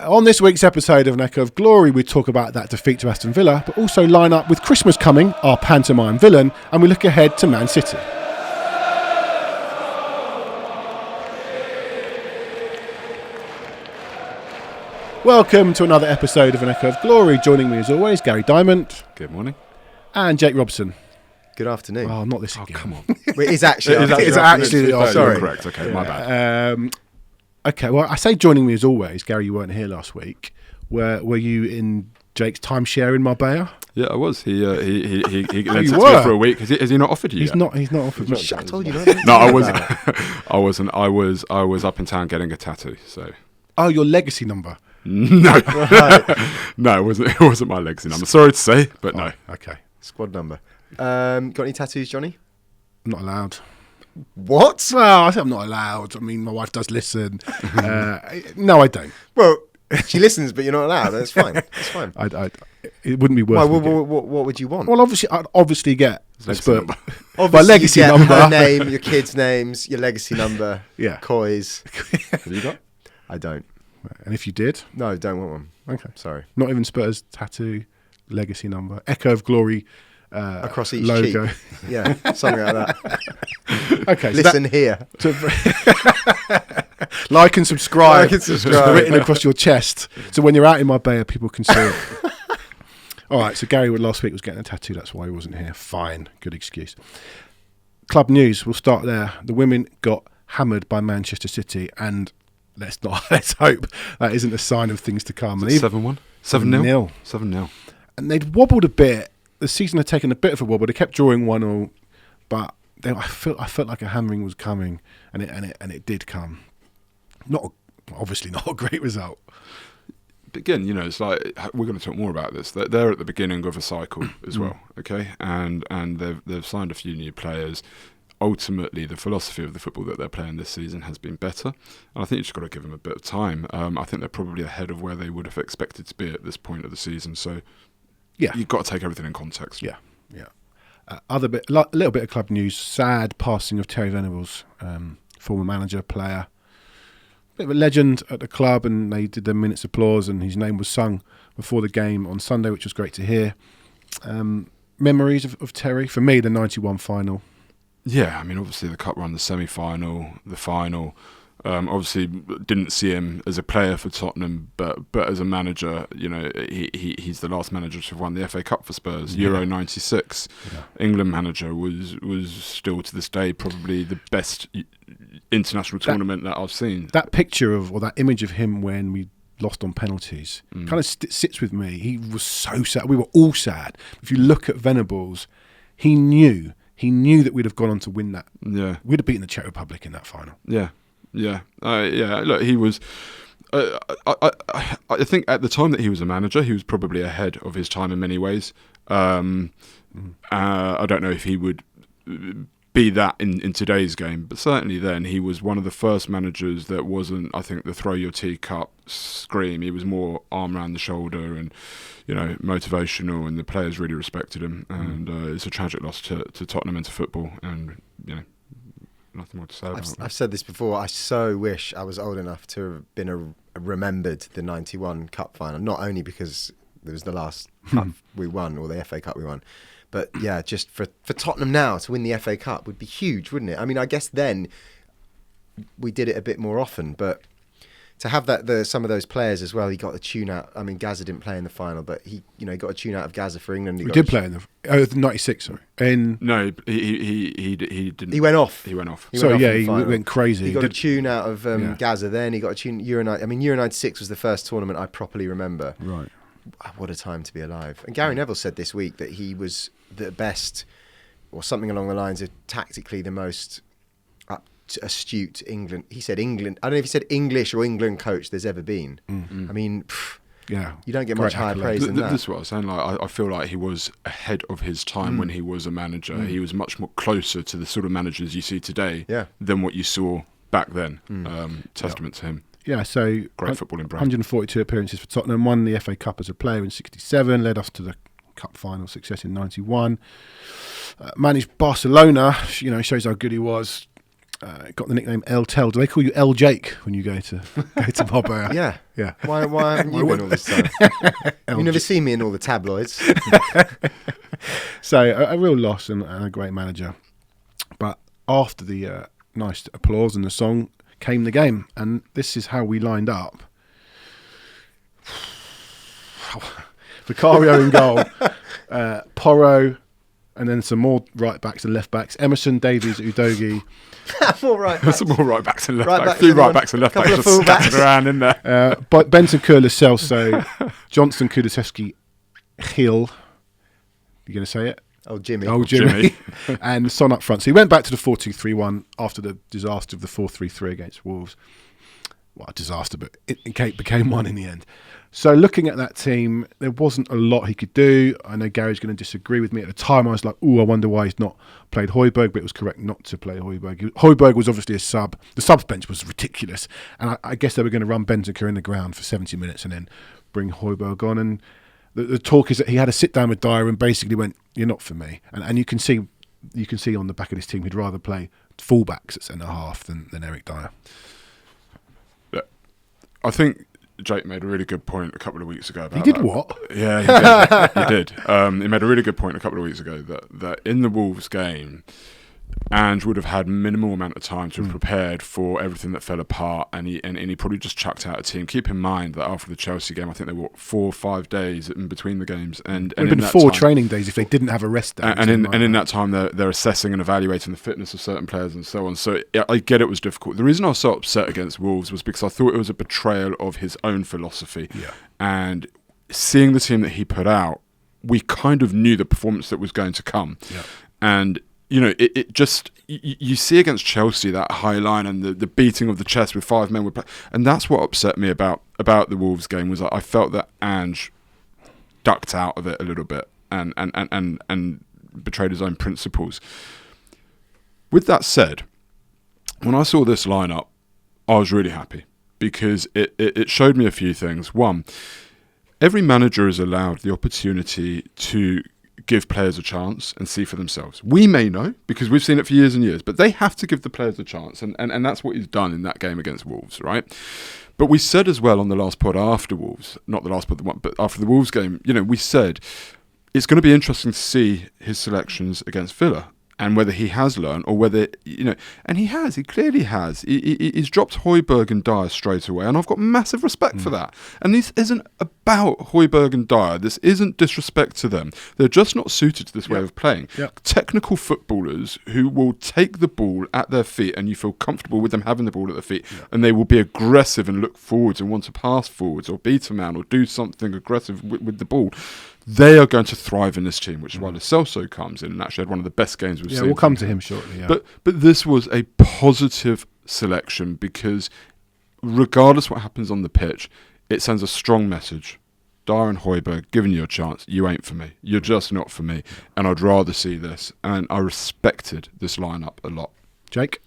On this week's episode of An Echo of Glory, we talk about that defeat to Aston Villa, but also line up with Christmas coming, our pantomime villain, and we look ahead to Man City. Welcome to another episode of An Echo of Glory. Joining me as always, Gary Diamond. Good morning. And Jake Robson. Good afternoon. Oh, not this again. Come on. It is actually. It's actually the Sorry. Correct. Okay, my bad. Okay, well, I say joining me as always. Gary, you weren't here last week. Were you in Jake's timeshare in Marbella? Yeah, I was. He lent it to you me were? for a week. Has he not offered you He's yet? not. He's not offered me. I told you not. No, I wasn't. I wasn't. I was up in town getting a tattoo. So. Oh, your legacy number. No, no, it wasn't my legacy number. Sorry to say, but no. Okay. Squad number. Got any tattoos, Johnny? I'm not allowed. What? Well, I think I'm not allowed. I mean, my wife does listen. No, I don't. Well, she listens, but you're not allowed. That's fine. It's fine. It wouldn't be worth Why, me getting. what would you want? Well, I'd obviously get a Legacy Spurs. number. My legacy you get number. her name, your kids' names, your legacy number. Yeah. Coys. Have you got? I don't. And if you did, No, don't want one. okay. Sorry. Not even Spurs tattoo, legacy number, Echo of Glory Across each logo. cheek. Yeah, something like that. Okay. Listen here. Like and subscribe. Like and subscribe. Written across your chest. So when you're out in Marbella, people can see it. All right. So Gary last week was getting a tattoo. That's why he wasn't here. Fine. Good excuse. Club news. We'll start there. The women got hammered by Manchester City, and let's hope that isn't a sign of things to come. 7-1? 7-0? 7-0. And they'd wobbled a bit. The season had taken a bit of a wobble. They kept drawing 1-1, but I felt like a hammering was coming, and it did come. Obviously not a great result. But again, it's like we're going to talk more about this. They're at the beginning of a cycle as well, okay? And they've signed a few new players. Ultimately, the philosophy of the football that they're playing this season has been better, and I think you just got to give them a bit of time. I think they're probably ahead of where they would have expected to be at this point of the season. So, yeah, you've got to take everything in context. Yeah. A little bit of club news. Sad passing of Terry Venables, former manager, player, bit of a legend at the club, and they did their minute's applause, and his name was sung before the game on Sunday, which was great to hear. Memories of Terry for me, the '91 final. Yeah, I mean, obviously the cup run, the semi-final, the final. Obviously, didn't see him as a player for Tottenham, but as a manager, he's the last manager to have won the FA Cup for Spurs. Yeah. Euro '96, England manager was still to this day probably the best international tournament that I've seen. That picture or that image of him when we lost on penalties kind of sits with me. He was so sad. We were all sad. If you look at Venables, he knew that we'd have gone on to win that. Yeah, we'd have beaten the Czech Republic in that final. Yeah. Look, he was. I think at the time that he was a manager, he was probably ahead of his time in many ways. I don't know if he would be that in today's game, but certainly then he was one of the first managers that wasn't, I think, the throw your teacup scream. He was more arm around the shoulder and motivational, and the players really respected him. And it's a tragic loss to Tottenham and to football, and nothing more to say about it. I've said this before. I so wish I was old enough to have been remembered the '91 Cup final. Not only because it was the last Cup we won, or the FA Cup we won, but yeah, just for Tottenham now to win the FA Cup would be huge, wouldn't it? I mean, I guess then we did it a bit more often, but to have some of those players as well, he got a tune out. I mean, Gaza didn't play in the final, but he got a tune out of Gaza for England. He did play in the '96. Sorry, no, he didn't. He went off. He went off. He went crazy. He got a tune out of Gaza. Then he got a tune. Euro '96 was the first tournament I properly remember. Right. What a time to be alive. And Gary Neville said this week that he was the best, or something along the lines of tactically the most astute England. He said England. I don't know if he said English or England coach there's ever been. I mean, you don't get much higher praise than that. This is what I was saying. Like, I feel like he was ahead of his time when he was a manager. He was much more closer to the sort of managers you see today than what you saw back then. Testament to him. Yeah, so great footballing brand. 142 appearances for Tottenham, won the FA Cup as a player in '67, led us to the Cup final success in '91. Managed Barcelona, shows how good he was. got the nickname El Tel. Do they call you El Jake when you go to Marbella? Yeah. Yeah. Why haven't you been all this time? You never see me in all the tabloids. So a real loss and a great manager. But after the nice applause and the song came the game, and this is how we lined up. Vicario in goal, Porro, and then some more right backs and left backs. Emerson, Davies, Udogie. More right backs. Some more right backs and left Right backs. backs, A few anyone? right backs and left backs Couple of just full backs. scattered around in there. But Benton, Kurla, Celso, Johnson, Kulusevski, Hill. You going to say it? Oh, Jimmy. Oh, Jimmy. And Son up front. So he went back to the 4-2-3-1 after the disaster of the 4-3-3 against Wolves. Well, a disaster, but it became one in the end. So looking at that team, there wasn't a lot he could do. I know Gary's going to disagree with me. At the time, I was like, I wonder why he's not played Højbjerg, but it was correct not to play Højbjerg. Højbjerg was obviously a sub. The subs bench was ridiculous. And I guess they were going to run Bentancur in the ground for 70 minutes and then bring Højbjerg on. And the talk is that he had a sit down with Dyer and basically went, "You're not for me." And you can see on the back of this team he'd rather play fullbacks at centre half than Eric Dyer. I think Jake made a really good point a couple of weeks ago about He did that. what? Yeah, he did. He made a really good point a couple of weeks ago that in the Wolves game, Ange would have had minimal amount of time to have prepared for everything that fell apart, and he probably just chucked out a team. Keep in mind that after the Chelsea game, I think there were 4 or 5 days in between the games, and It would have been 4 training days if they didn't have a rest day. And in that time, they're assessing and evaluating the fitness of certain players and so on. So I get it was difficult. The reason I was so upset against Wolves was because I thought it was a betrayal of his own philosophy. Yeah. And seeing the team that he put out, we kind of knew the performance that was going to come. Yeah. And it just you see against Chelsea that high line and the beating of the chest with 5 men would play, and that's what upset me about the Wolves game was I felt that Ange ducked out of it a little bit and betrayed his own principles. With that said, when I saw this lineup, I was really happy because it showed me a few things. One, every manager is allowed the opportunity to give players a chance and see for themselves. We may know because we've seen it for years and years, but they have to give the players a chance, and that's what he's done in that game against Wolves, right? But we said as well on the last pod after Wolves, not the last pod, but after the Wolves game, we said it's going to be interesting to see his selections against Villa and whether he has learned or whether, and he clearly has. He's dropped Højbjerg and Dyer straight away, and I've got massive respect for that. And this isn't about Højbjerg and Dyer. This isn't disrespect to them. They're just not suited to this way of playing. Yep. Technical footballers who will take the ball at their feet and you feel comfortable with them having the ball at their feet, and they will be aggressive and look forwards and want to pass forwards or beat a man or do something aggressive with the ball. They are going to thrive in this team, which is why Lo Celso comes in and actually had one of the best games we've seen. Yeah, we'll come to him shortly. Yeah. But this was a positive selection because regardless what happens on the pitch, it sends a strong message. Dyer and Højbjerg, giving you a chance, you ain't for me. You're just not for me. And I'd rather see this. And I respected this lineup a lot. Jake?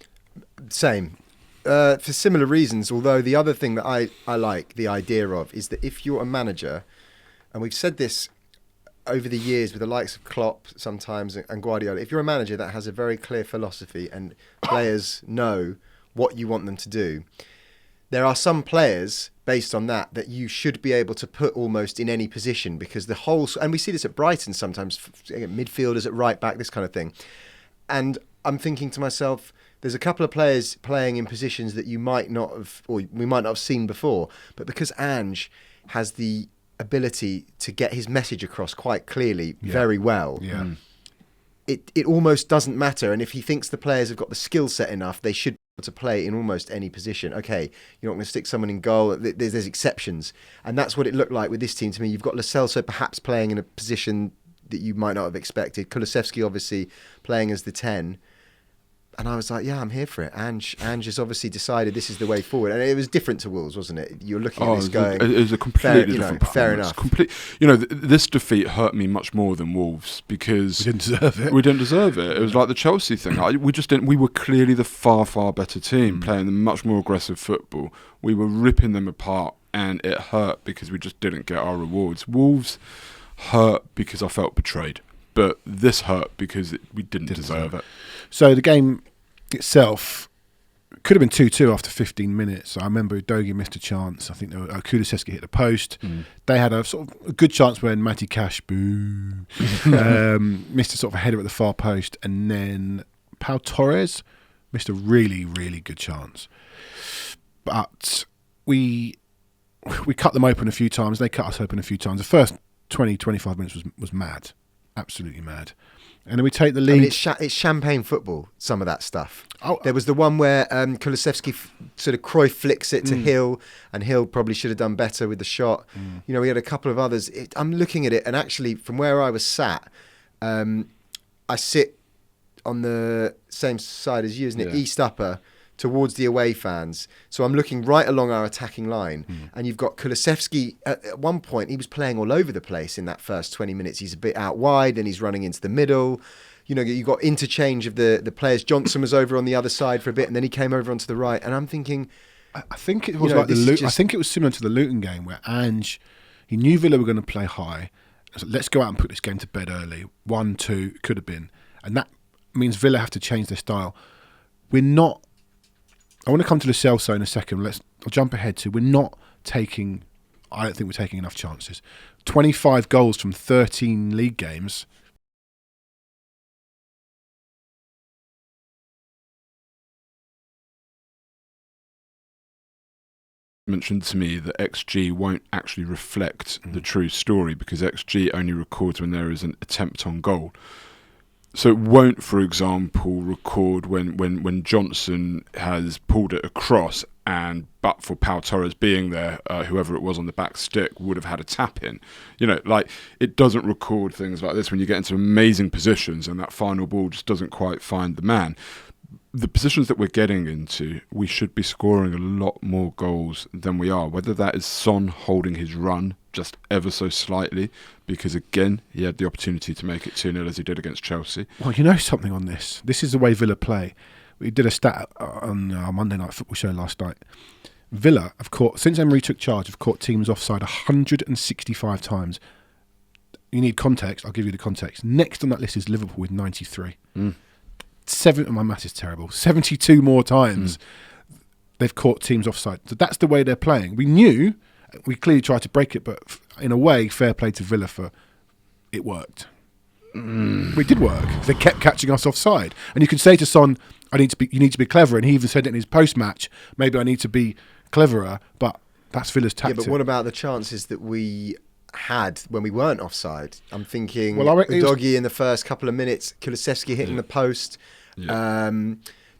Same. For similar reasons, although the other thing that I like the idea of is that if you're a manager, and we've said this over the years with the likes of Klopp sometimes and Guardiola, if you're a manager that has a very clear philosophy and players know what you want them to do, there are some players based on that you should be able to put almost in any position because the whole, and we see this at Brighton sometimes, midfielders at right back, this kind of thing. And I'm thinking to myself, there's a couple of players playing in positions that you might not have, or we might not have seen before, but because Ange has the ability to get his message across quite clearly very well. Yeah. It almost doesn't matter, and if he thinks the players have got the skill set enough, they should be able to play in almost any position. Okay, you're not going to stick someone in goal. There's exceptions, and that's what it looked like with this team to me. You've got Lo Celso perhaps playing in a position that you might not have expected. Kulusevski obviously playing as the 10. And I was like, yeah, I'm here for it. Ange has obviously decided this is the way forward. And it was different to Wolves, wasn't it? You're looking at this going... It was a completely different performance. Fair enough. This defeat hurt me much more than Wolves because... We didn't deserve it. We didn't deserve it. It was like the Chelsea thing. We just didn't... We were clearly the far, far better team, playing the much more aggressive football. We were ripping them apart, and it hurt because we just didn't get our rewards. Wolves hurt because I felt betrayed. But this hurt because we didn't deserve it. So the game itself, could have been 2-2 after 15 minutes. I remember Udogie missed a chance. I think Kulusevski hit the post. They had a sort of a good chance when Matty Cash missed a sort of a header at the far post, and then Pau Torres missed a really, really good chance. But we cut them open a few times. They cut us open a few times. The first 20-25 minutes was mad, absolutely mad. And then we take the lead. I mean, it's champagne football, some of that stuff. There was the one where Kulusevski sort of Cruyff flicks it to Hill, and Hill probably should have done better with the shot. You know, we had a couple of others. I'm looking at it, and actually from where I was sat, I sit on the same side as you, isn't it? East upper, towards the away fans. So I'm looking right along our attacking line, and you've got Kulusevski. At one point, he was playing all over the place in that first 20 minutes. He's a bit out wide, and he's running into the middle. You know, you got interchange of the players. Johnson was over on the other side for a bit, and then he came over onto the right. And I'm thinking, I think it was like I think it was similar to the Luton game where Ange, he knew Villa were going to play high. So let's go out and put this game to bed early. 1-2 could have been, and that means Villa have to change their style. We're not. I want to come to the Celso in a second. I'll jump ahead to. We're not taking. I don't think we're taking enough chances. 25 goals from 13 league games. Mentioned to me that XG won't actually reflect the true story, because XG only records when there is an attempt on goal. So it won't, for example, record when Johnson has pulled it across, and but for Pau Torres being there, whoever it was on the back stick would have had a tap in. You know, like, it doesn't record things like this when you get into amazing positions and that final ball just doesn't quite find the man. The positions that we're getting into, we should be scoring a lot more goals than we are. Whether that is Son holding his run just ever so slightly, because again, he had the opportunity to make it 2-0 as he did against Chelsea. Well, you know something on this. This is the way Villa play. We did a stat on our Monday Night Football show last night. Villa have caught, since Emery took charge, have caught teams offside 165 times. You need context. I'll give you the context. Next on that list is Liverpool with 93. My math is terrible. 72 more times they've caught teams offside. So that's the way they're playing. We clearly tried to break it, but in a way, fair play to Villa for it worked. It did work. They kept catching us offside. And you could say to Son, you need to be clever. And he even said it in his post-match, maybe I need to be cleverer, but that's Villa's tactic. Yeah, but what about the chances that we had when we weren't offside? I'm thinking Udogie in the first couple of minutes, Kulusevski hitting the post.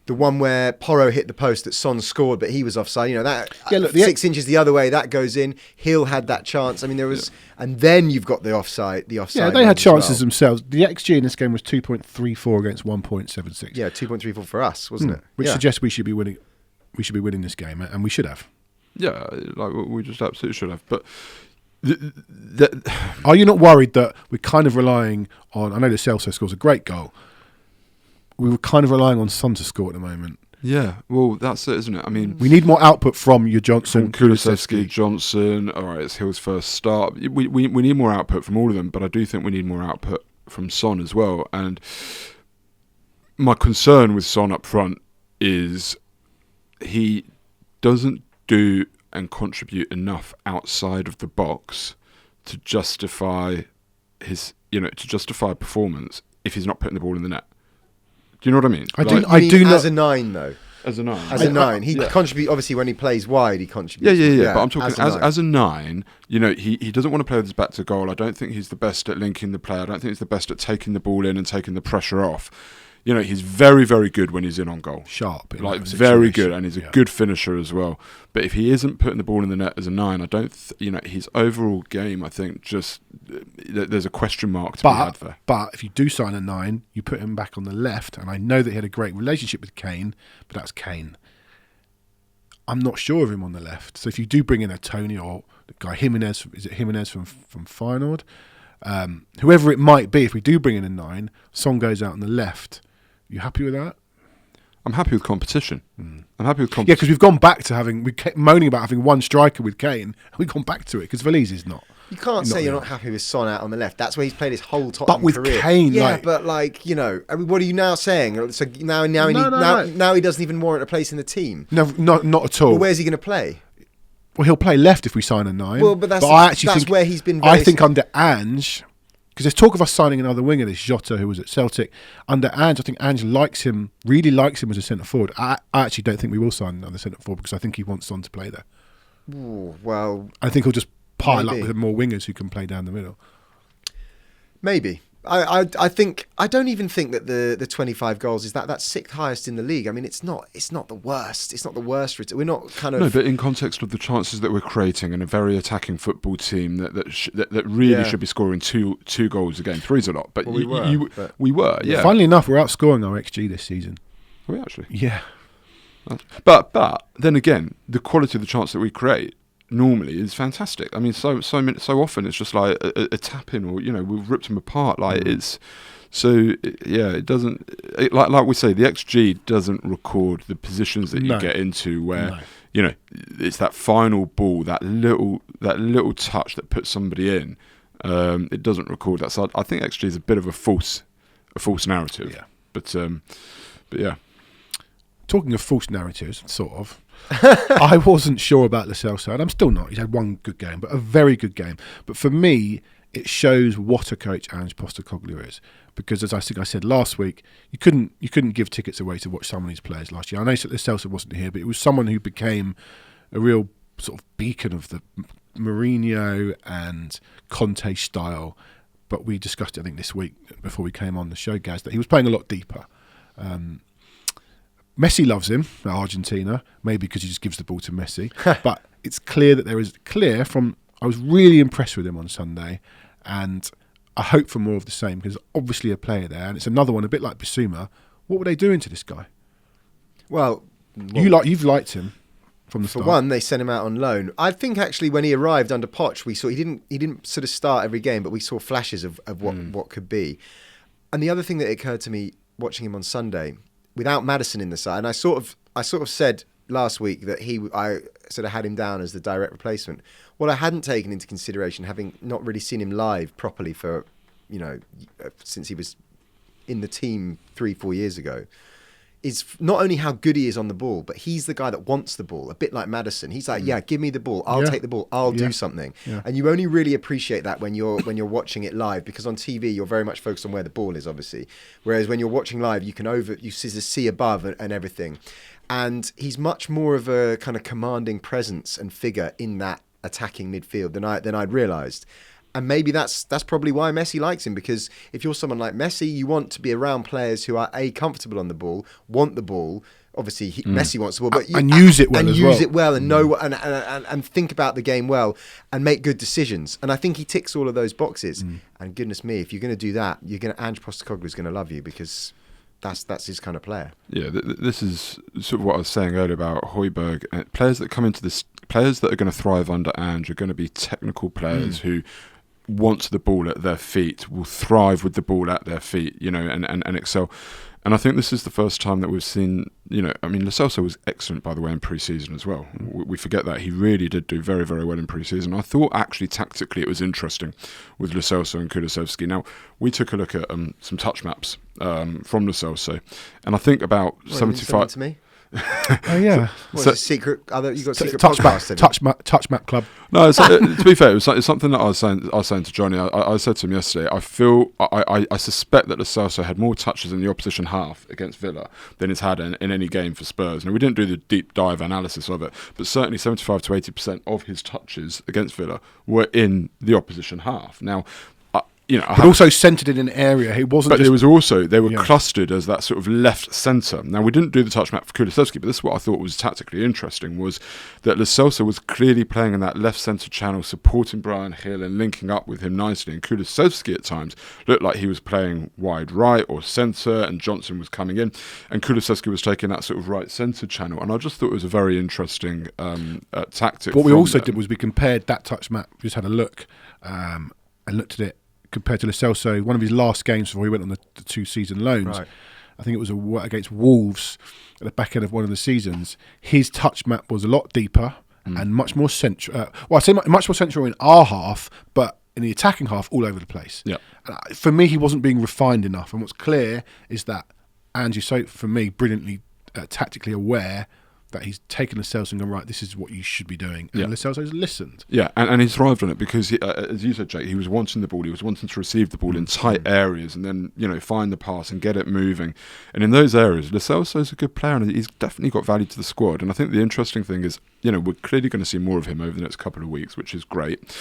The one where Porro hit the post that Son scored, but he was offside. You know, that 6 inches the other way, that goes in. Hill had that chance. I mean, there was, and then you've got the offside. Yeah, they had chances themselves. The XG in this game was 2.34 against 1.76. Yeah, 2.34 for us, wasn't it? Which suggests we should be winning. We should be winning this game, and we should have. Yeah, like we just absolutely should have. But are you not worried that we're kind of relying on? I know the Celso scores a great goal. We were kind of relying on Son to score at the moment. Yeah, well, that's it, isn't it? I mean, we need more output from your Johnson, Kulusevski, Johnson. All right, it's Hill's first start. We need more output from all of them, but I do think we need more output from Son as well. And my concern with Son up front is he doesn't do and contribute enough outside of the box to justify performance if he's not putting the ball in the net. Do you know what I mean? I do know. As a 9, though. As a 9. As a 9. He contributes, obviously, when he plays wide, he contributes. Yeah. But I'm talking as a 9, you know, he doesn't want to play with his back to goal. I don't think he's the best at linking the play. I don't think he's the best at taking the ball in and taking the pressure off. You know, he's very, very good when he's in on goal. Sharp. Like, very good, and he's a good finisher as well. But if he isn't putting the ball in the net as a 9, I don't, his overall game, I think, just, there's a question mark to be had there. But if you do sign a 9, you put him back on the left, and I know that he had a great relationship with Kane, but that's Kane. I'm not sure of him on the left. So if you do bring in a Tony or the guy Jimenez, is it Jimenez from Feyenoord? Whoever it might be, if we do bring in a 9, Son goes out on the left. You happy with that? I'm happy with competition. I'm happy with competition. Yeah, because we've gone back to we kept moaning about having one striker with Kane, and we've gone back to it because Veliz is not. You can't say you're not happy with Son out on the left. That's where he's played his whole Tottenham But with career. Kane, yeah, like, but like, you know, I mean, what are you now saying? So now he doesn't even warrant a place in the team. No, not at all. Well, where's he going to play? Well, he'll play left if we sign a 9. Well, but I actually that's think, where he's been. I think under Ange, because there's talk of us signing another winger, this Jota who was at Celtic. Under Ange, I think Ange really likes him as a centre forward. I actually don't think we will sign another centre forward because I think he wants Son to play there. Ooh, well, I think he'll just pile maybe. up with more wingers who can play down the middle. Maybe. I don't even think that the 25 goals is that's sixth highest in the league. I mean, it's not the worst. It's not the worst. We're not kind of. No, but in context of the chances that we're creating and a very attacking football team that really should be scoring two goals a game. 3's a lot, but well, we were. Yeah. Funnily enough, we're outscoring our XG this season. Are we actually? Yeah. But then again, the quality of the chance that we create normally is fantastic. I mean, so often it's just like a tap in, or we've ripped them apart. Like it's it doesn't like we say, the XG doesn't record the positions that you get into where it's that final ball, that little touch that puts somebody in. It doesn't record that. So I think XG is a bit of a false narrative. Yeah. But yeah. Talking of false narratives, sort of. I wasn't sure about Lo Celso, and I'm still not. He's had one good game, but a very good game. But for me, it shows what a coach Ange Postecoglou is. Because as I think I said last week, you couldn't give tickets away to watch some of these players last year. I know that Lo Celso wasn't here, but it was someone who became a real sort of beacon of the Mourinho and Conte style. But we discussed it, I think, this week before we came on the show, Gaz, that he was playing a lot deeper. Messi loves him at Argentina, maybe because he just gives the ball to Messi. But it's clear that I was really impressed with him on Sunday, and I hope for more of the same, because obviously a player there, and it's another one a bit like Bissouma. What were they doing to this guy? Well, you've liked him from the for start. one, they sent him out on loan. I think actually when he arrived under Poch, we saw he didn't sort of start every game, but we saw flashes of what could be. And the other thing that occurred to me watching him on Sunday, without Maddison in the side, and I sort of said last week that I sort of had him down as the direct replacement. What I hadn't taken into consideration, having not really seen him live properly for, since he was in the team 3-4 years ago, is not only how good he is on the ball, but he's the guy that wants the ball, a bit like Maddison. He's like, yeah, give me the ball, I'll take the ball, I'll do something. Yeah. And you only really appreciate that when you're watching it live, because on TV you're very much focused on where the ball is, obviously. Whereas when you're watching live, you see above and everything. And he's much more of a kind of commanding presence and figure in that attacking midfield than I'd realised. And maybe that's probably why Messi likes him, because if you're someone like Messi, you want to be around players who are comfortable on the ball, want the ball. Obviously, Messi wants the ball, but use it well, and know and think about the game well and make good decisions. And I think he ticks all of those boxes. And goodness me, if you're going to do that, Ange Postecoglou is going to love you, because that's his kind of player. Yeah, this is sort of what I was saying earlier about Højbjerg. Players that come into this, players that are going to thrive under Ange are going to be technical players who want the ball at their feet, will thrive with the ball at their feet, and excel. And I think this is the first time that we've seen, Lo Celso was excellent, by the way, in pre-season as well. We forget that. He really did do very, very well in pre-season. I thought actually tactically it was interesting with Lo Celso and Kulusevski. Now, we took a look at some touch maps from Lo Celso, and I think about 75... to me? Oh yeah. What's a secret? You got secret touch map club. No, to be fair, it's something that I was saying to Johnny. I said to him yesterday. I suspect that Lo Celso had more touches in the opposition half against Villa than he's had in any game for Spurs. Now, we didn't do the deep dive analysis of it, but certainly 75 to 80% of his touches against Villa were in the opposition half. Now, but also centred in an area. He wasn't. But they were clustered as that sort of left centre. Now, we didn't do the touch map for Kulusevski, but this is what I thought was tactically interesting, was that Lo Celso was clearly playing in that left centre channel, supporting Bryan Hill and linking up with him nicely. And Kulusevski at times looked like he was playing wide right or centre, and Johnson was coming in, and Kulusevski was taking that sort of right centre channel. And I just thought it was a very interesting tactic. What we also did was we compared that touch map. We just had a look and looked at it compared to Lo Celso, one of his last games before he went on the 2-season loans. Right. I think it was against Wolves at the back end of one of the seasons. His touch map was a lot deeper and much more central. Well, I say much more central in our half, but in the attacking half, all over the place. Yeah. And for me, he wasn't being refined enough. And what's clear is that Ange is so, for me, brilliantly tactically aware that he's taken Lo Celso and gone, right, this is what you should be doing. And Lo Celso's listened. Yeah, and he thrived on it because, as you said, Jake, he was wanting the ball. He was wanting to receive the ball in tight areas and then, find the pass and get it moving. And in those areas, Lo Celso's a good player and he's definitely got value to the squad. And I think the interesting thing is, we're clearly going to see more of him over the next couple of weeks, which is great.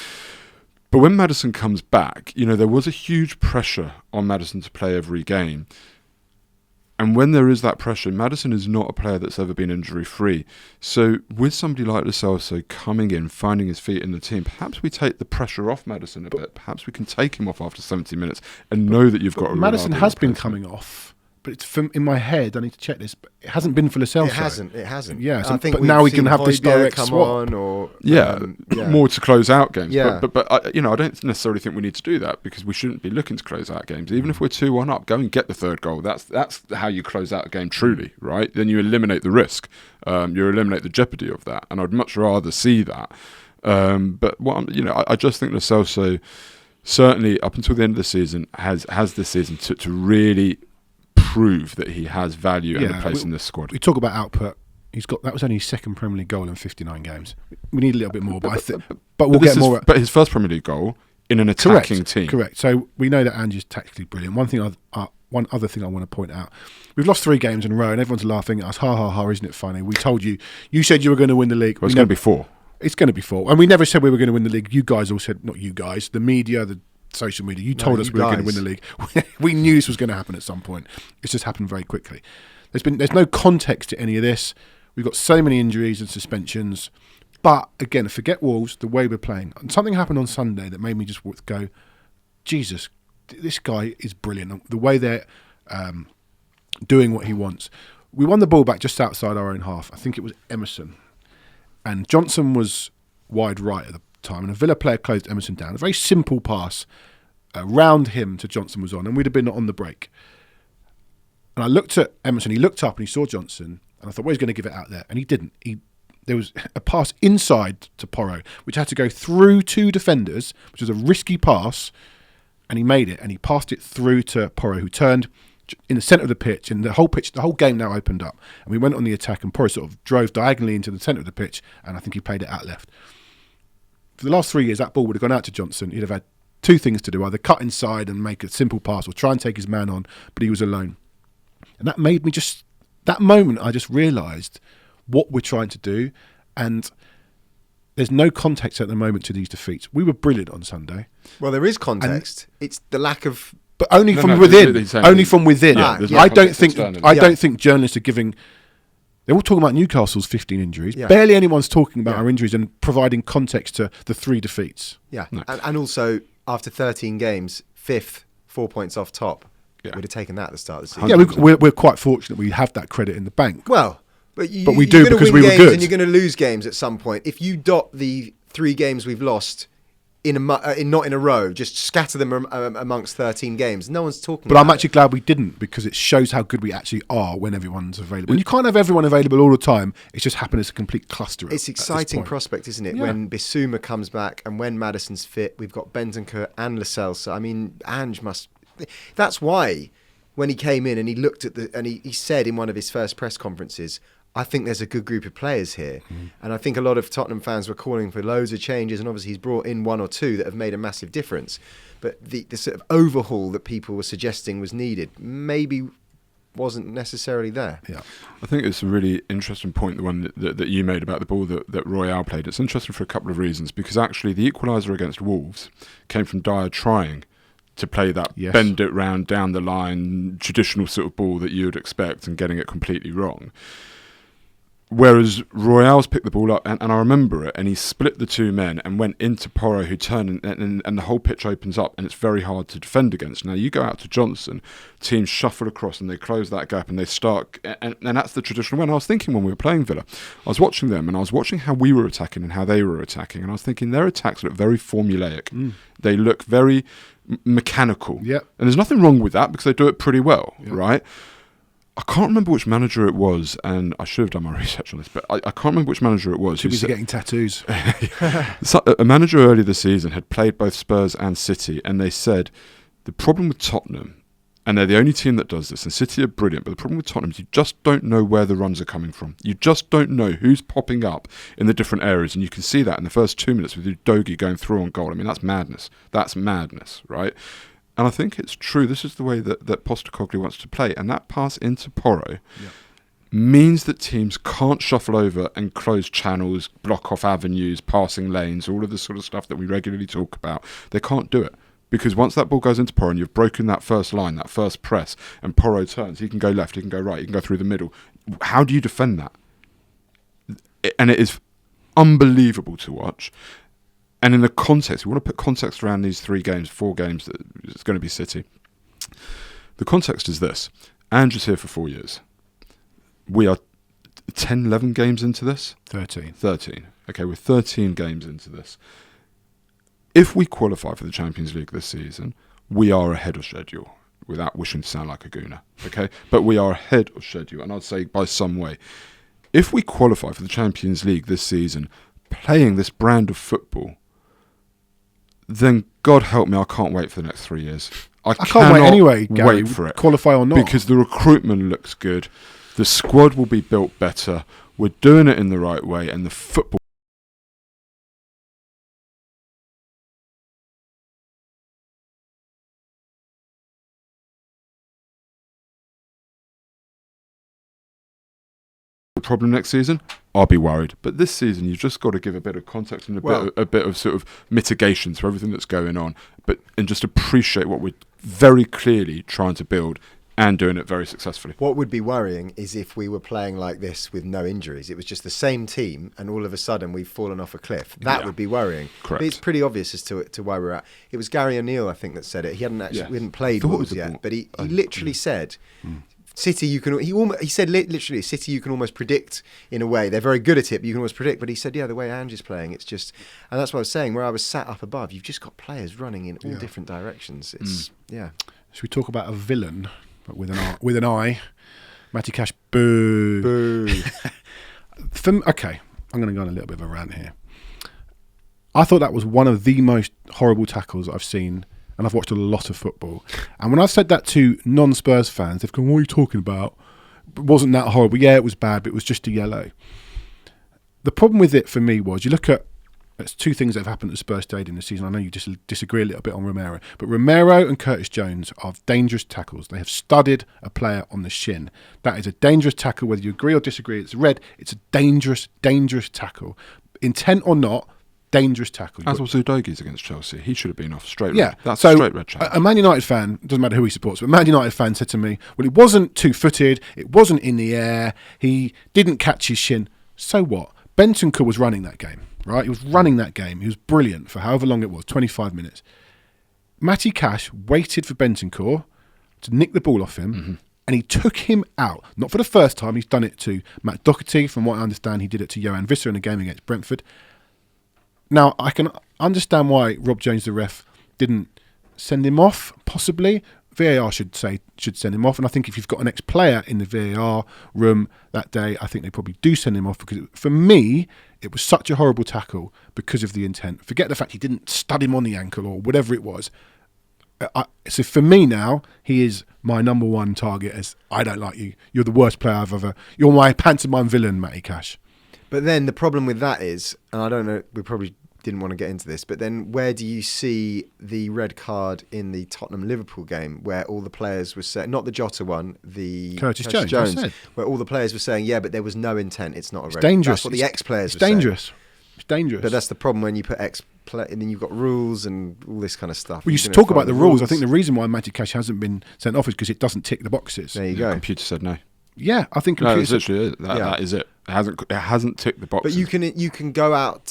But when Maddison comes back, there was a huge pressure on Maddison to play every game. And when there is that pressure, Maddison is not a player that's ever been injury-free. So with somebody like Lo Celso coming in, finding his feet in the team, perhaps we take the pressure off Maddison a bit. Perhaps we can take him off after 70 minutes and know that you've got a Maddison has been coming off. But it's in my head, I need to check this, but it hasn't been for Lo Celso. It hasn't. Yeah, I think but now we can have this direct come swap. on or more to close out games. Yeah. But I don't necessarily think we need to do that because we shouldn't be looking to close out games. Even if we're 2-1 up, go and get the third goal. That's how you close out a game truly, right? Then you eliminate the risk. You eliminate the jeopardy of that. And I'd much rather see that. But I just think Lo Celso, certainly up until the end of the season, has this season to really prove that he has value and a place in this squad. We talk about output. That was only his second Premier League goal in 59 games. We need a little bit more, but we'll get more. But his first Premier League goal in an attacking team. Correct. So we know that Ange is tactically brilliant. One other thing I want to point out: we've lost 3 games in a row, and everyone's laughing at us. Ha ha ha! Isn't it funny? We told you. You said you were going to win the league. Well, it's going to be 4. It's going to be 4, and we never said we were going to win the league. You guys all said, not you guys, the media, the social media. You told us we were going to win the league. We knew this was going to happen at some point. It's just happened very quickly. There's no context to any of this. We've got so many injuries and suspensions. But again, forget Wolves, the way we're playing. And something happened on Sunday that made me just go, Jesus, this guy is brilliant. The way they're doing what he wants. We won the ball back just outside our own half. I think it was Emerson. And Johnson was wide right at the time, and a Villa player closed Emerson down. A very simple pass around him to Johnson was on, and we'd have been on the break. And I looked at Emerson, he looked up and he saw Johnson, and I thought, well, he's going to give it out there. And he didn't. There was a pass inside to Porro, which had to go through 2 defenders, which was a risky pass, and he made it, and he passed it through to Porro, who turned in the centre of the pitch, and the whole game now opened up. And we went on the attack, and Porro sort of drove diagonally into the centre of the pitch, and I think he played it out left. For the last 3 years, that ball would have gone out to Johnson. He'd have had 2 things to do, either cut inside and make a simple pass or try and take his man on, but he was alone. And that made me that moment, I just realised what we're trying to do, and there's no context at the moment to these defeats. We were brilliant on Sunday. Well, there is context. It's the lack of... But only from within. Only from within. I don't think journalists are giving... They're all talking about Newcastle's 15 injuries. Yeah. Barely anyone's talking about our injuries and providing context to the 3 defeats. Yeah, no. And also, after 13 games, 5th, 4 points off top. Yeah. We'd have taken that at the start of the season. Yeah, we're quite fortunate we have that credit in the bank. Well, but we do because we were good. And you're going to lose games at some point. If you dot the 3 games we've lost not in a row, just scatter them amongst 13 games, no one's talking about it. But I'm actually glad we didn't, because it shows how good we actually are when everyone's available. And you can't have everyone available all the time. It's just happened as a complete cluster. It's exciting prospect, isn't it? Yeah. When Bissouma comes back and when Maddison's fit, we've got Bentancur and Lo Celso. I mean, Ange must... That's why when he came in and he looked at he said in one of his first press conferences, I think there's a good group of players here. And I think a lot of Tottenham fans were calling for loads of changes, and obviously he's brought in 1 or 2 that have made a massive difference. But the sort of overhaul that people were suggesting was needed maybe wasn't necessarily there. Yeah, I think it's a really interesting point, the one that you made about the ball that Royale played. It's interesting for a couple of reasons, because actually the equaliser against Wolves came from Dyer trying to play that bend it round, down the line, traditional sort of ball that you would expect, and getting it completely wrong. Whereas Royale's picked the ball up, and I remember it, and he split the 2 men and went into Porro, who turned, and the whole pitch opens up, and it's very hard to defend against. Now, you go out to Johnson, teams shuffle across, and they close that gap, and they start, and that's the traditional way. And I was thinking when we were playing Villa, I was watching them, and I was watching how we were attacking and how they were attacking, and I was thinking their attacks look very formulaic. They look very mechanical. Yep. And there's nothing wrong with that, because they do it pretty well, right? I can't remember which manager it was, and I should have done my research on this, but I can't remember which manager it was. Too busy getting tattoos. So, a manager earlier this season had played both Spurs and City, and they said the problem with Tottenham, and they're the only team that does this, and City are brilliant, but the problem with Tottenham is you just don't know where the runs are coming from. You just don't know who's popping up in the different areas, and you can see that in the first 2 minutes with Udogie going through on goal. I mean, that's madness. That's madness, right? And I think it's true. This is the way that Postecoglou wants to play, and that pass into Porro means that teams can't shuffle over and close channels, block off avenues, passing lanes, all of the sort of stuff that we regularly talk about. They can't do it. Because once that ball goes into Porro and you've broken that first line, that first press, and Porro turns, he can go left, he can go right, he can go through the middle. How do you defend that? And it is unbelievable to watch. And in the context, we want to put context around these 4 games that it's going to be City. The context is this. Ange is here for 4 years. We are 10, 11 games into this? 13. Okay, we're 13 games into this. If we qualify for the Champions League this season, we are ahead of schedule, without wishing to sound like a gooner, okay? But we are ahead of schedule, and I'd say by some way. If we qualify for the Champions League this season, playing this brand of football, then God help me, I can't wait for the next 3 years. I can't wait anyway, Gary, wait for it. Qualify or not. Because the recruitment looks good, the squad will be built better, we're doing it in the right way, and the football... problem next season, I'll be worried. But this season, you've just got to give a bit of context and a bit of sort of mitigation to everything that's going on, and just appreciate what we're very clearly trying to build and doing it very successfully. What would be worrying is if we were playing like this with no injuries. It was just the same team, and all of a sudden we've fallen off a cliff. That would be worrying. Correct. But it's pretty obvious as to why we're at. It was Gary O'Neill, I think, that said it. He hadn't actually, we hadn't played Wolves yet, but he literally said. City, you can. He said literally, City, you can almost predict in a way. They're very good at it, but you can almost predict. But he said, the way Ange is playing, it's just, and that's what I was saying. Where I was sat up above, you've just got players running in all different directions. It's Should we talk about a villain, but with an eye? Matty Cash, boo. Boo. Okay, I'm going to go on a little bit of a rant here. I thought that was one of the most horrible tackles I've seen. And I've watched a lot of football. And when I've said that to non-Spurs fans, they've gone, what are you talking about? It wasn't that horrible. Yeah, it was bad, but it was just a yellow. The problem with it for me was, you look at, it's 2 things that have happened at Spurs Stadium this season. I know you disagree a little bit on Romero. But Romero and Curtis Jones are dangerous tackles. They have studded a player on the shin. That is a dangerous tackle, whether you agree or disagree. It's red. It's a dangerous, dangerous tackle. Intent or not, dangerous tackle. As was Udogie's against Chelsea. He should have been off straight red. Yeah. That's so a straight red challenge. A Man United fan, doesn't matter who he supports, but a Man United fan said to me, well, it wasn't 2-footed, it wasn't in the air, he didn't catch his shin. So what? Bentancur was running that game, right? He was running that game. He was brilliant for however long it was, 25 minutes. Matty Cash waited for Bentancur to nick the ball off him, and he took him out. Not for the first time. He's done it to Matt Doherty. From what I understand, he did it to Johan Visser in a game against Brentford. Now, I can understand why Rob Jones, the ref, didn't send him off, possibly. VAR should send him off. And I think if you've got an ex-player in the VAR room that day, I think they probably do send him off. Because for me, it was such a horrible tackle because of the intent. Forget the fact he didn't stud him on the ankle or whatever it was. So for me now, he is my number 1 target as I don't like you. You're the worst player I've ever... You're my pantomime villain, Matty Cash. But then the problem with that is, and I don't know, we probably didn't want to get into this, but then where do you see the red card in the Tottenham-Liverpool game where all the players were saying, not the Jota one, the Curtis Jones, where all the players were saying, yeah, but there was no intent, it's not a red. Dangerous. That's what the ex-players were dangerous. saying. It's dangerous. But that's the problem when you put ex-play, and then you've got rules and all this kind of stuff. We used to talk about the rules. I think the reason why Matty Cash hasn't been sent off is because it doesn't tick the boxes. There you go. The computer said no. Yeah, I think No, that's literally it. That is it. It hasn't ticked the boxes. But you can go out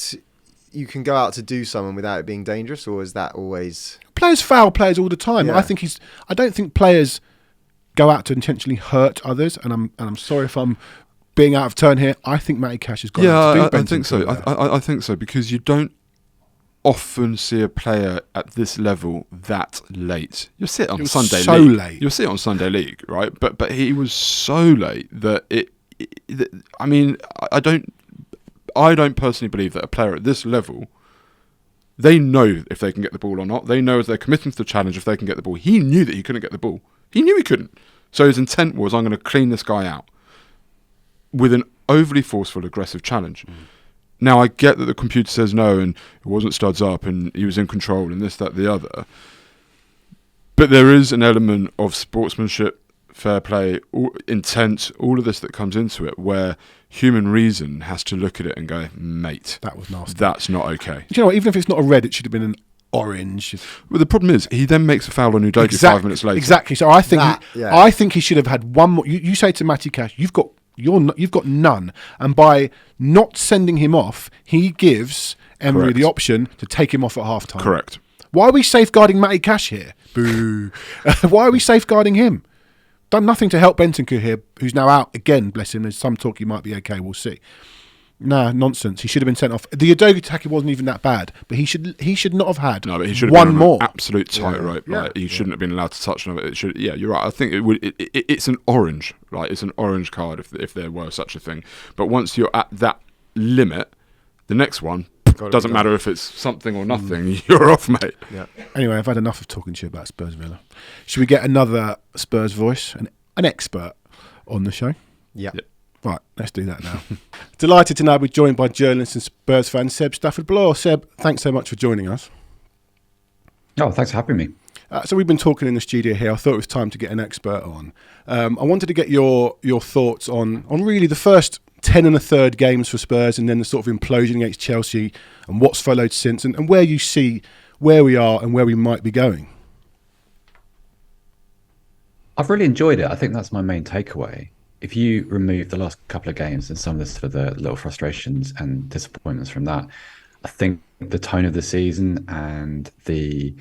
to do someone without it being dangerous, or is that always... Players foul players all the time. Yeah. I don't think players go out to intentionally hurt others, and I'm sorry if I'm being out of turn here. I think Matty Cash has got to do I think so. I think so, because you don't often see a player at this level that late. You'll see it on Sunday so League. late. You'll see it on Sunday League, right? But he was so late that I mean, I don't personally believe that a player at this level, they know if they can get the ball or not. They know as they're committing to the challenge if they can get the ball. He knew that he couldn't get the ball. He knew he couldn't. So his intent was, I'm going to clean this guy out with an overly forceful, aggressive challenge. Now, I get that the computer says no, and it wasn't studs up, and he was in control, and this, that, the other. But there is an element of sportsmanship, fair play, intent, all of this that comes into it, where human reason has to look at it and go, mate, that was nasty. That's not okay. Do you know what? Even if it's not a red, it should have been an orange. Well, the problem is, he then makes a foul on Udogie 5 minutes later. Exactly. So I think he should have had one more. You say to Matty Cash, you've got none, and by not sending him off, he gives Emery the option to take him off at half time. Correct. Why are we safeguarding Matty Cash here? Boo. Why are we safeguarding him? Done nothing to help Bentancur here, who's now out again, bless him. There's some talk he might be okay, we'll see. Nah, nonsense. He should have been sent off. The Udogie tackle wasn't even that bad, but he should not have had but he should have one been on more. An absolute tightrope. Yeah. He shouldn't have been allowed to touch on it. It should. Yeah, you're right. I think it's an orange. Right, it's an orange card if there were such a thing. But once you're at that limit, the next one doesn't matter if it's something or nothing. You're off, mate. Yeah. Anyway, I've had enough of talking to you about Spurs Villa. Should we get another Spurs voice, an expert on the show? Yeah. Right, let's do that now. Delighted to now be joined by journalist and Spurs fan Seb Stafford Bloor. Seb, thanks so much for joining us. Oh, thanks for having me. So we've been talking in the studio here. I thought it was time to get an expert on. I wanted to get your thoughts on really the first 10 and a third games for Spurs, and then the sort of implosion against Chelsea and what's followed since, and where you see where we are and where we might be going. I've really enjoyed it. I think that's my main takeaway. If you remove the last couple of games and some of the little frustrations and disappointments from that, I think the tone of the season and the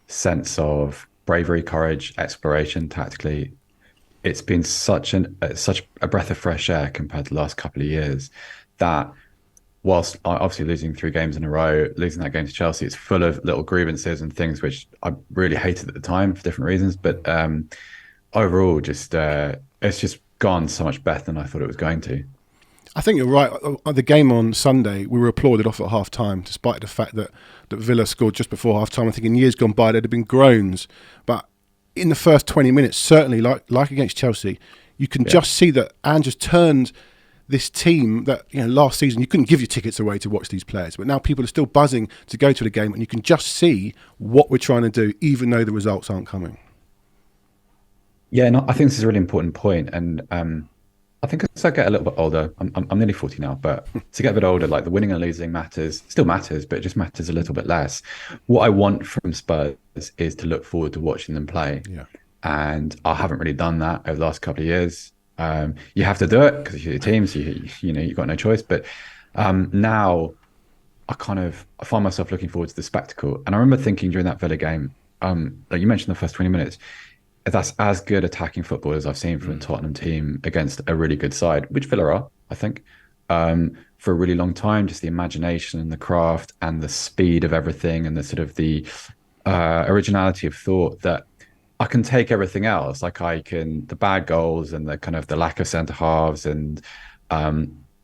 sense of bravery, courage, exploration, tactically, it's been such a breath of fresh air compared to the last couple of years that whilst obviously losing 3 games in a row, losing that game to Chelsea, it's full of little grievances and things which I really hated at the time for different reasons. But overall, it's just gone so much better than I thought it was going to. I think you're right. The game on Sunday, we were applauded off at half time, despite the fact that Villa scored just before half time. I think in years gone by, there'd have been groans. But in the first 20 minutes, certainly like against Chelsea, you can just see that Ange has turned this team that, last season you couldn't give your tickets away to watch these players. But now people are still buzzing to go to the game, and you can just see what we're trying to do, even though the results aren't coming. Yeah, no, I think this is a really important point, and I think as I get a little bit older, I'm nearly 40 now, but to get a bit older, like the winning and losing still matters, but it just matters a little bit less. What I want from Spurs is to look forward to watching them play, and I haven't really done that over the last couple of years. You have to do it because you're your team, so you've got no choice. But now I find myself looking forward to the spectacle, and I remember thinking during that Villa game, like you mentioned, the first 20 minutes. That's as good attacking football as I've seen from a Tottenham team against a really good side, which Villa are, I think, for a really long time. Just the imagination and the craft and the speed of everything and the sort of the originality of thought that I can take everything else. Like the bad goals and the kind of the lack of centre halves, and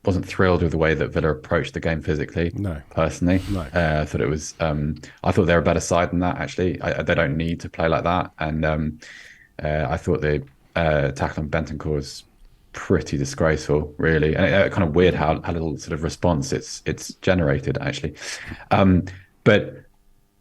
wasn't thrilled with the way that Villa approached the game physically. No, personally, no. I thought it was. I thought they're a better side than that. Actually, they don't need to play like that. And I thought the tackle on Bentancur was pretty disgraceful, really, and kind of weird how little sort of response it's generated actually. But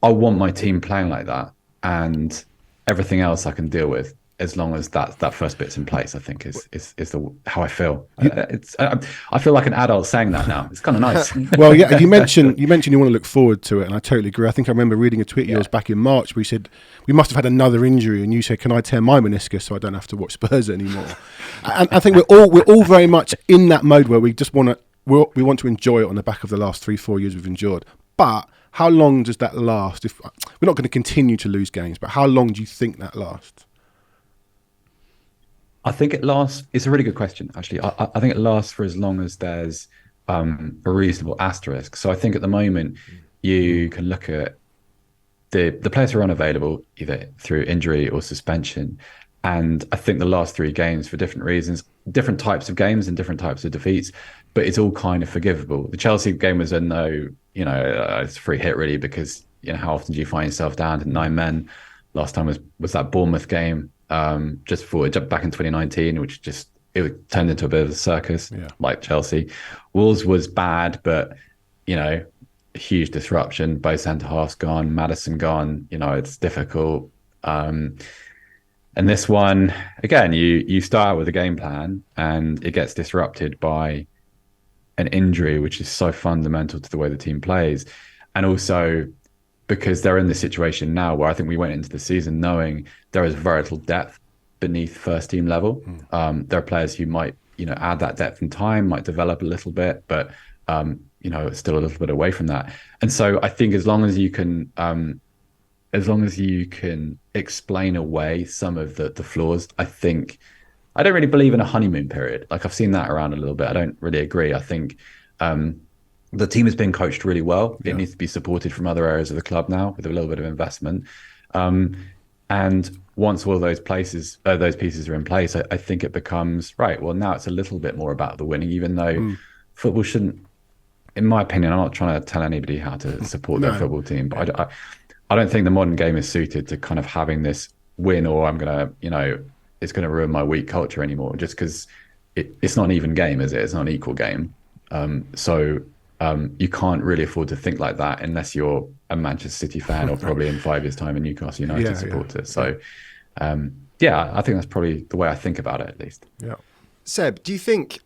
I want my team playing like that, and everything else I can deal with as long as that first bit's in place. I think is how I feel. I feel like an adult saying that now. It's kind of nice. Well, yeah, you mentioned you want to look forward to it, and I totally agree. I think I remember reading a tweet of yours back in March where you said we must have had another injury, and you said, "Can I tear my meniscus so I don't have to watch Spurs anymore?" And I think we're all very much in that mode where we just want to enjoy it on the back of the last 3-4 years we've endured. But how long does that last? If we're not going to continue to lose games, but how long do you think that lasts? I think it lasts. It's a really good question, actually. I think it lasts for as long as there's a reasonable asterisk. So I think at the moment, you can look at the players who are unavailable either through injury or suspension. And I think the last three games, for different reasons, different types of games and different types of defeats, but it's all kind of forgivable. The Chelsea game was a no, it's a free hit really, because how often do you find yourself down to 9 men? Last time was that Bournemouth game, just before back in 2019, which it turned into a bit of a circus, like Chelsea. Wolves was bad, but huge disruption. Both centre halves gone, Maddison gone. It's difficult. And this one, again, you start out with a game plan and it gets disrupted by an injury, which is so fundamental to the way the team plays. And also because they're in this situation now where I think we went into the season knowing there is very little depth beneath first team level. There are players who might, add that depth in time, might develop a little bit, but, it's still a little bit away from that. And so I think as long as you can explain away some of the flaws, I don't really believe in a honeymoon period. Like I've seen that around a little bit. I don't really agree. I think the team has been coached really well. It needs to be supported from other areas of the club now with a little bit of investment. And once all those pieces are in place, I think it becomes right. Well, now it's a little bit more about the winning, even though football shouldn't. In my opinion, I'm not trying to tell anybody how to support their football team, but I don't think the modern game is suited to kind of having this win or it's going to ruin my weak culture anymore, just because it's not an even game, is it? It's not an equal game. So you can't really afford to think like that unless you're a Manchester City fan or probably in 5 years' time a Newcastle United supporter. So, I think that's probably the way I think about it, at least. Yeah. Seb, do you think,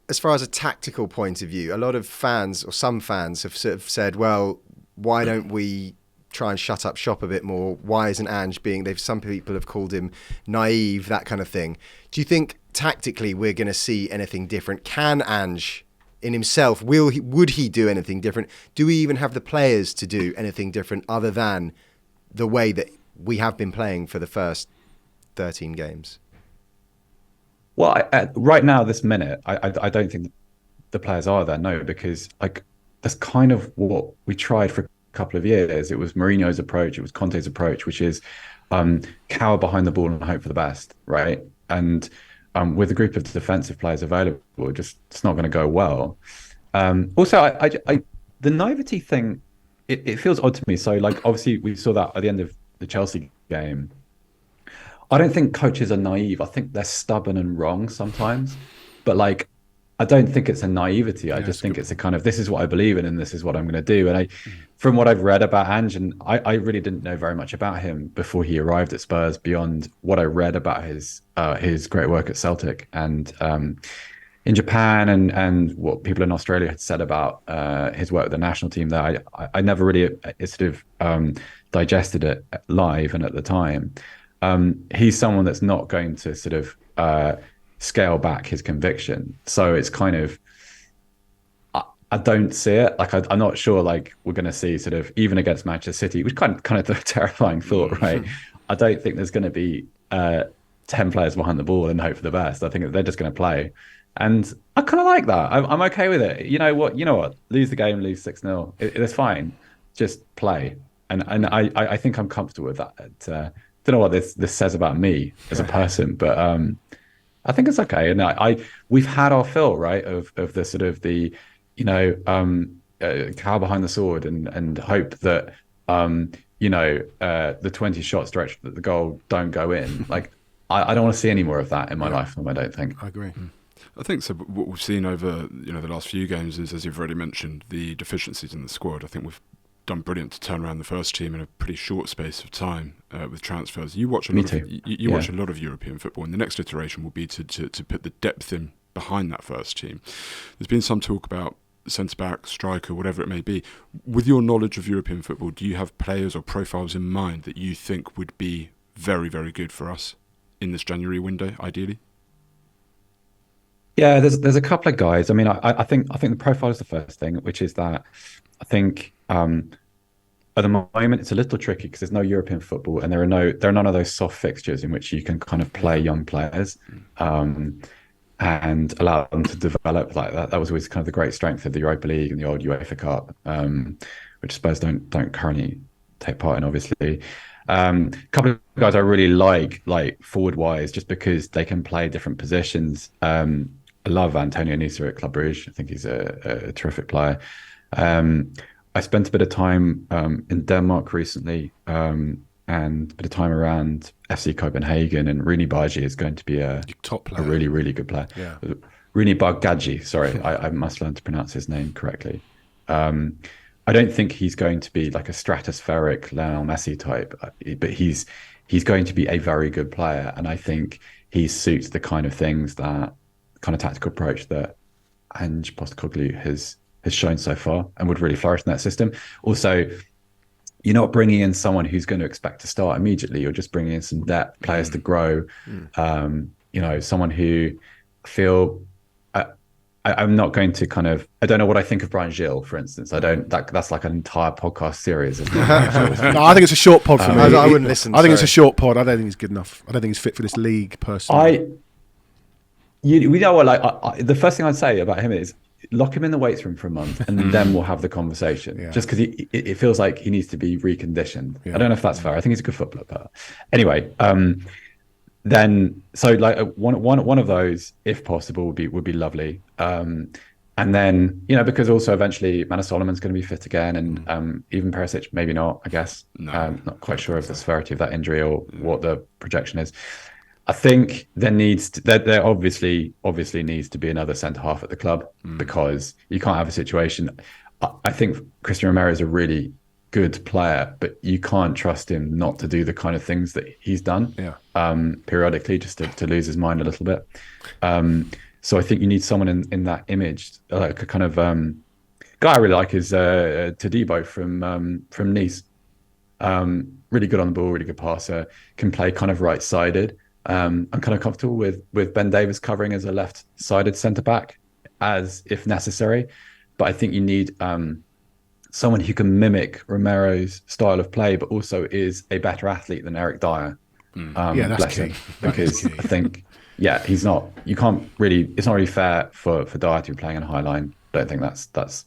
as far as a tactical point of view, a lot of fans or some fans have sort of said, well, why don't we try and shut up shop a bit more? Why isn't Ange some people have called him naive, that kind of thing. Do you think tactically we're going to see anything different? Can Ange in himself, would he do anything different? Do we even have the players to do anything different other than the way that we have been playing for the first 13 games? Well, right now, this minute, I don't think the players are there, no, because that's kind of what we tried for a couple of years. It was Mourinho's approach, it was Conte's approach, which is cower behind the ball and hope for the best, right? And with a group of defensive players available, it's not going to go well. Also, the naivety thing, it feels odd to me. So, obviously, we saw that at the end of the Chelsea game. I don't think coaches are naive. I think they're stubborn and wrong sometimes. But I don't think it's a naivety. I just think it's a kind of, this is what I believe in and this is what I'm going to do. And from what I've read about Ange, and I really didn't know very much about him before he arrived at Spurs beyond what I read about his great work at Celtic and in Japan and what people in Australia had said about his work with the national team there. I never really sort of digested it live and at the time. He's someone that's not going to sort of scale back his conviction. So it's kind of, I don't see it. I'm not sure we're going to see sort of, even against Manchester City, which kind of the terrifying thought, right? I don't think there's going to be 10 players behind the ball and hope for the best. I think they're just going to play. And I kind of like that. I'm okay with it. You know what? Lose the game, lose 6-0. It's fine. Just play. And I think I'm comfortable with that. Don't know what this says about me as a person, but I think it's okay. And we've had our fill, right, of the sort of the cow behind the sword and hope that the 20 shots directed at the goal don't go in. I don't want to see any more of that in my lifetime. I don't think. I agree. I think so. What we've seen over the last few games is, as you've already mentioned, the deficiencies in the squad. I think we've done brilliant to turn around the first team in a pretty short space of time with transfers. You watch a lot watch a lot of European football, and the next iteration will be to put the depth in behind that first team. There's been some talk about centre back, striker, whatever it may be. With your knowledge of European football, do you have players or profiles in mind that you think would be very, very good for us in this January window, ideally? Yeah, there's a couple of guys. I mean, I think the profile is the first thing, which is that I think at the moment it's a little tricky because there's no European football and there are none of those soft fixtures in which you can kind of play young players and allow them to develop like that. That was always kind of the great strength of the Europa League and the old UEFA Cup, which Spurs don't currently take part in, obviously. A couple of guys I really like forward wise, just because they can play different positions. I love Antonio Nusa at Club Brugge. I think he's a terrific player. I spent a bit of time in Denmark recently, and a bit of time around FC Copenhagen, and Rooney Bargi is going to be a really, really good player. Yeah. Rooney Bargaji, sorry, I must learn to pronounce his name correctly. I don't think he's going to be like a stratospheric Lionel Messi type, but he's going to be a very good player, and I think he suits the kind of things that kind of tactical approach that Ange Postecoglou has shown so far, and would really flourish in that system. Also, you're not bringing in someone who's going to expect to start immediately. You're just bringing in some depth, players to grow. Someone who feel. I'm not going to I don't know what I think of Brian Gil, for instance. That's like an entire podcast series. No, I think it's a short pod for me. I wouldn't listen. I think it's a short pod. I don't think he's good enough. I don't think he's fit for this league, personally. We know what, the first thing I'd say about him is lock him in the weights room for a month, and then we'll have the conversation. Yeah. Just because it feels like he needs to be reconditioned. Yeah. I don't know if that's fair. I think he's a good footballer. But anyway, then so like one of those, if possible, would be lovely. And then because also eventually Manor Solomon's going to be fit again, and even Perisic maybe not. I guess not quite sure of the severity of that injury or what the projection is. I think there obviously needs to be another centre half at the club, because you can't have a situation. I think Christian Romero is a really good player, but you can't trust him not to do the kind of things that he's done periodically, just to lose his mind a little bit. So I think you need someone in that image, like a kind of guy I really like is Todibo from Nice. Really good on the ball, really good passer, can play kind of right-sided. I'm kind of comfortable with Ben Davies covering as a left-sided centre-back, as if necessary. But I think you need someone who can mimic Romero's style of play, but also is a better athlete than Eric Dyer. That's key. Because I think, he's not. You can't really. It's not really fair for Dyer to be playing on a high line. I don't think that's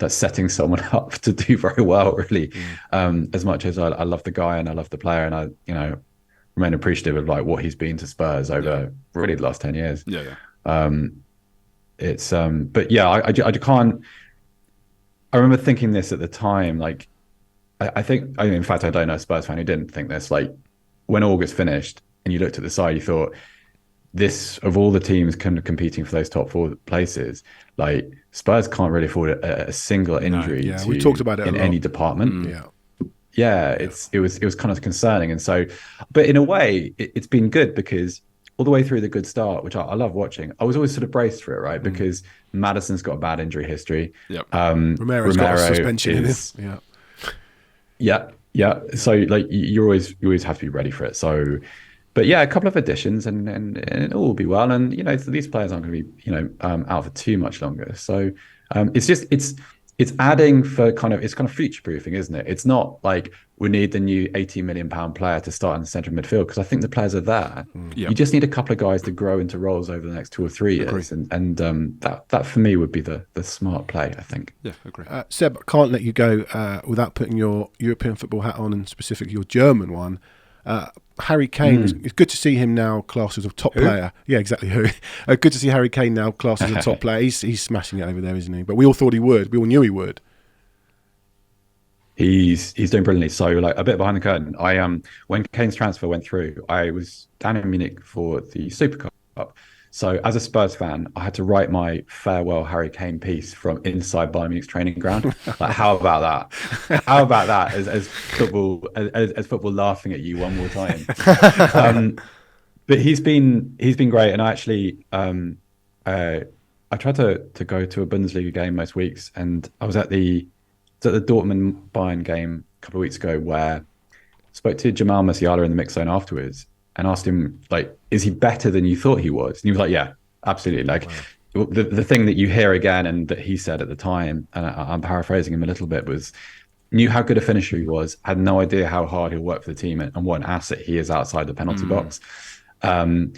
setting someone up to do very well, really. As much as I love the guy and I love the player, and I remain appreciative of like what he's been to Spurs over really the last 10 years. It's but I can't. I remember thinking this at the time. Like, in fact, I don't know a Spurs fan who didn't think this. Like, when August finished and you looked at the side, you thought, this, of all the teams competing for those top 4 places, like Spurs can't really afford a single injury. We talked about it in any department. It was kind of concerning, and so, but in a way, it's been good, because all the way through the good start, which I love watching, I was always sort of braced for it, right? Because Maddison's got a bad injury history. Romero's got a suspension in him. So like you always have to be ready for it. So, but a couple of additions and it all will be well. And these players aren't going to be out for too much longer. So it's adding for it's kind of future proofing, isn't it? It's not like we need the new £18 million player to start in the centre of midfield, because I think the players are there. You just need a couple of guys to grow into roles over the next 2 or 3 years, and that for me would be the smart play, I think. Agree. Seb, I can't let you go without putting your European football hat on, and specifically your German one. Harry Kane, it's good to see him now classed as a top player. Yeah, exactly. Who? Good to see Harry Kane now classed as a top player. He's smashing it over there, isn't he? But we all thought he would. We all knew he would. He's doing brilliantly. So, like, a bit behind the curtain, when Kane's transfer went through, I was down in Munich for the Super Cup. So, as a Spurs fan, I had to write my farewell Harry Kane piece from inside Bayern Munich's training ground. Like, how about that? How about that? As football laughing at you one more time. But he's been great, and I actually I tried to go to a Bundesliga game most weeks, and I was at the Dortmund Bayern game a couple of weeks ago, where I spoke to Jamal Musiala in the mix zone afterwards and asked him, like, is he better than you thought he was? And he was like, yeah, absolutely. Like, the thing that you hear again, and that he said at the time, and I'm paraphrasing him a little bit, was knew how good a finisher he was, had no idea how hard he'll work for the team, and what an asset he is outside the penalty box. And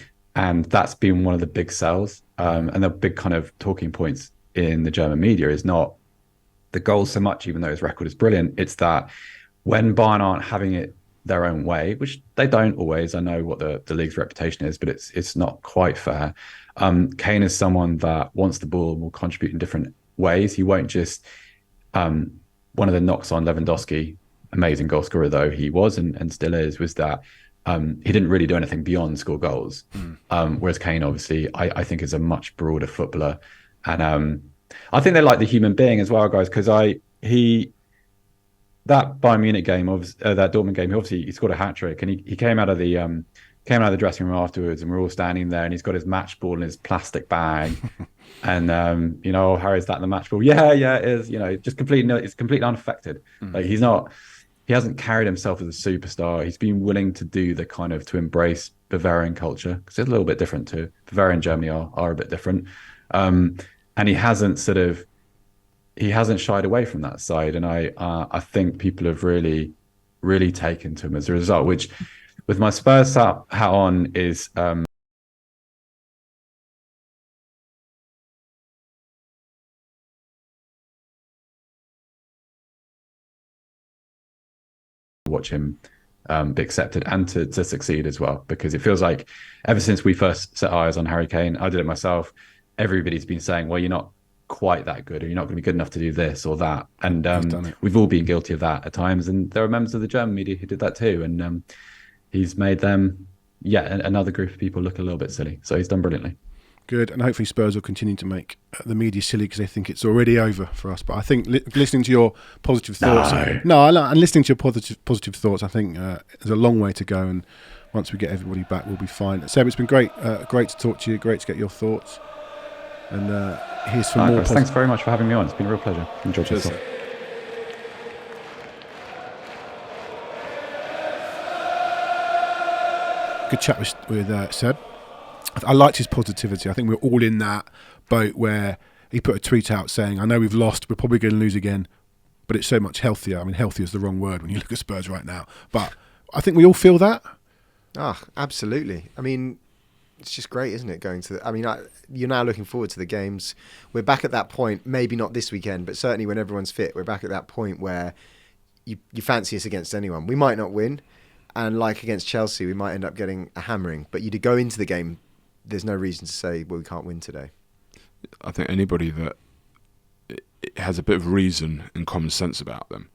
that's been one of the big sells. And the big kind of talking points in the German media is not the goals so much, even though his record is brilliant. It's that when Bayern aren't having it their own way, which they don't always. I know what the league's reputation is, but it's not quite fair. Kane is someone that wants the ball and will contribute in different ways. He won't just one of the knocks on Lewandowski, amazing goal scorer though he was and still is, was that he didn't really do anything beyond score goals. Whereas Kane, obviously, I think is a much broader footballer. And I think they like the human being as well, guys, because that Bayern Munich game, that Dortmund game, he scored a hat trick, and he came out of the dressing room afterwards, and we're all standing there, and he's got his match ball in his plastic bag, and Harry, is that the match ball? Yeah, it is. It's completely unaffected. Like he hasn't carried himself as a superstar. He's been willing to do to embrace Bavarian culture, because it's a little bit different too. Bavaria and Germany are a bit different, and he hasn't shied away from that side. And I think people have really, really taken to him as a result, which with my Spurs hat on is watch him be accepted and to succeed as well, because it feels like ever since we first set eyes on Harry Kane, I did it myself, everybody's been saying, well, you're not quite that good, or you're not going to be good enough to do this or that, and we've all been guilty of that at times, and there are members of the German media who did that too, and he's made them another group of people look a little bit silly, so he's done brilliantly. Good, and hopefully Spurs will continue to make the media silly because they think it's already over for us. But I think listening to your positive thoughts, and listening to your positive thoughts, I think there's a long way to go. And once we get everybody back, we'll be fine. Seb, it's been great to talk to you. Great to get your thoughts. And here's some more. Thanks very much for having me on. It's been a real pleasure. Enjoyed yourself. Good chat with Seb. I liked his positivity. I think we're all in that boat where he put a tweet out saying, I know we've lost, we're probably going to lose again, but it's so much healthier. I mean, healthier is the wrong word when you look at Spurs right now. But I think we all feel that. Absolutely. I mean, it's just great, isn't it, going to you're now looking forward to the games. We're back at that point, maybe not this weekend, but certainly when everyone's fit, we're back at that point where you fancy us against anyone. We might not win, and like against Chelsea, we might end up getting a hammering, but you'd go into the game, there's no reason to say, well, we can't win today. I think anybody that has a bit of reason and common sense about them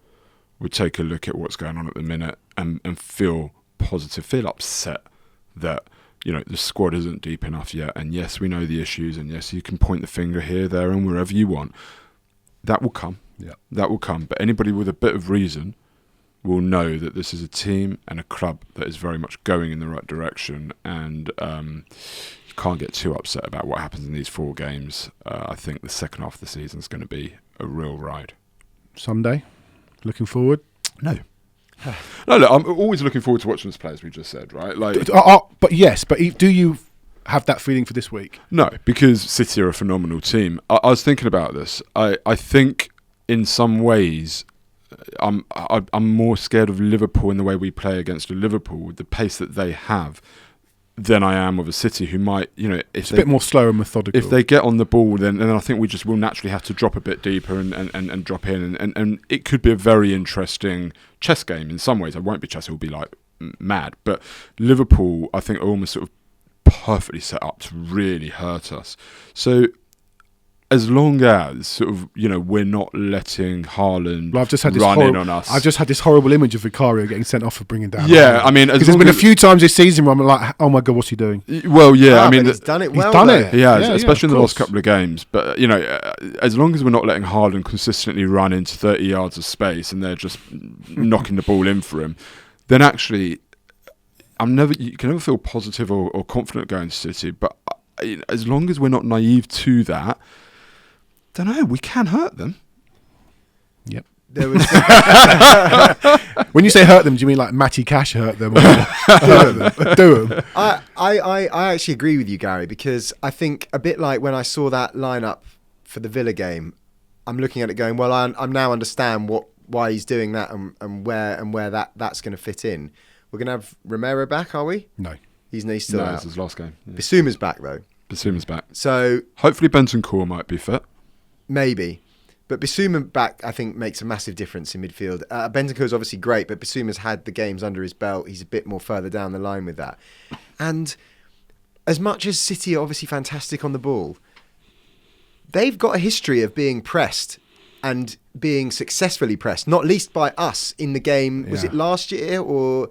would take a look at what's going on at the minute and feel positive, feel upset that the squad isn't deep enough yet. And yes, we know the issues, and yes, you can point the finger here, there, and wherever you want. That will come. Yeah, that will come. But anybody with a bit of reason will know that this is a team and a club that is very much going in the right direction, and you can't get too upset about what happens in these 4 games. I think the second half of the season is going to be a real ride. Sunday, looking forward? No, look, I'm always looking forward to watching us play, as we just said, right? But do you have that feeling for this week? No, because City are a phenomenal team. I was thinking about this. I think in some ways I'm more scared of Liverpool in the way we play against Liverpool with the pace that they have than I am of a City who might, it's a bit more slow and methodical. If they get on the ball, then I think we just will naturally have to drop a bit deeper and drop in, and it could be a very interesting chess game in some ways. It won't be chess; it will be like mad. But Liverpool, I think, are almost sort of perfectly set up to really hurt us. So as long as sort of we're not letting Haaland run in on us. I've just had this horrible image of Vicario getting sent off for bringing down. Yeah, Haaland. I mean, because there's been a few times this season where I'm like, oh my god, what's he doing? Well, yeah, I mean, he's done it well. He's done it. He has, especially in the last couple of games. But as long as we're not letting Haaland consistently run into 30 yards of space and they're just knocking the ball in for him, then actually, you can never feel positive or confident going to City. But as long as we're not naive to that. Don't know. We can hurt them. Yep. There was when you say hurt them, do you mean like Matty Cash hurt them? Or hurt them? Do them? I actually agree with you, Gary, because I think a bit like when I saw that lineup for the Villa game, I'm looking at it going, well, I now understand why he's doing that and where that's going to fit in. We're going to have Romero back, are we? No. He's still out. It's his last game. Yeah. Bissouma's back though. Bissouma's back. So hopefully Bentancur might be fit. Maybe. But Bissouma back, I think, makes a massive difference in midfield. Bentancur is obviously great, but Bissouma's had the games under his belt. He's a bit more further down the line with that. And as much as City are obviously fantastic on the ball, they've got a history of being pressed and being successfully pressed, not least by us in the game. Was it last year or...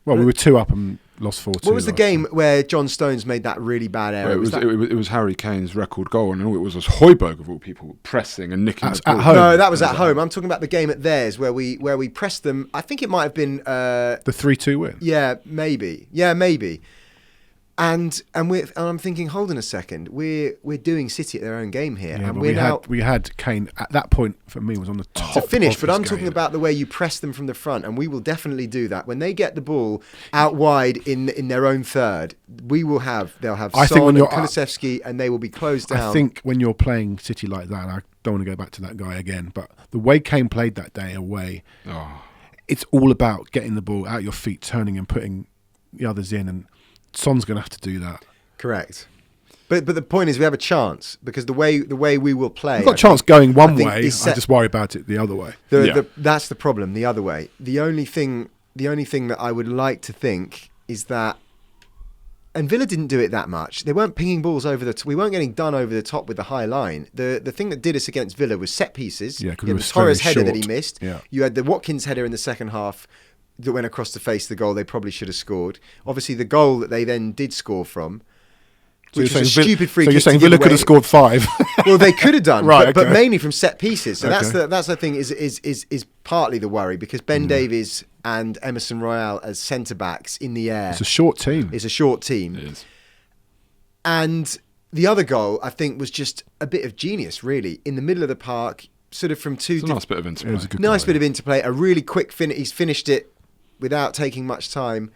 Well, we were 2 up and lost 4-2. What was the game where John Stones made that really bad error? Well, it was Harry Kane's record goal, and all it was Højbjerg of all people pressing and nicking the ball. At home. No, that was at home. I'm talking about the game at theirs where we pressed them. I think it might have been the 3-2 win. Yeah, maybe. And I'm thinking, hold on a second, we're doing City at their own game here, Yeah, and we had Kane at that point for me was on the top to finish. of But his I'm game. talking about the way you press them from the front, and we will definitely do that when they get the ball out wide in their own third. They'll have Son and Kulusevski, and they will be closed down. I think when you're playing City like that, and I don't want to go back to that guy again, but the way Kane played that day away, it's all about getting the ball out your feet, turning and putting the others in, and Son's going to have to do that. Correct. But the point is we have a chance because the way we will play... We've got a chance going one way. I just worry about it the other way. That's the problem, the other way. The only thing that I would like to think is that... And Villa didn't do it that much. They weren't pinging balls over the... We weren't getting done over the top with the high line. The thing that did us against Villa was set pieces. Yeah, because you it had was the Torres very header that short. he missed. Yeah. You had the Watkins header in the second half that went across the face of the goal they probably should have scored. Obviously, the goal that they then did score from, which was a stupid free kick. So you're saying Villa could have scored 5? Well, they could have done, Right, but okay. mainly from set pieces. So Okay. that's the thing is partly the worry because Ben Davies and Emerson Royale as centre backs in the air. It's a short team. It's a short team. It is. And the other goal, I think, was just a bit of genius, really, in the middle of the park, sort of from two. It's a nice bit of interplay. It was a good Nice goal, bit of interplay, a really quick finish. He's finished it without taking much time.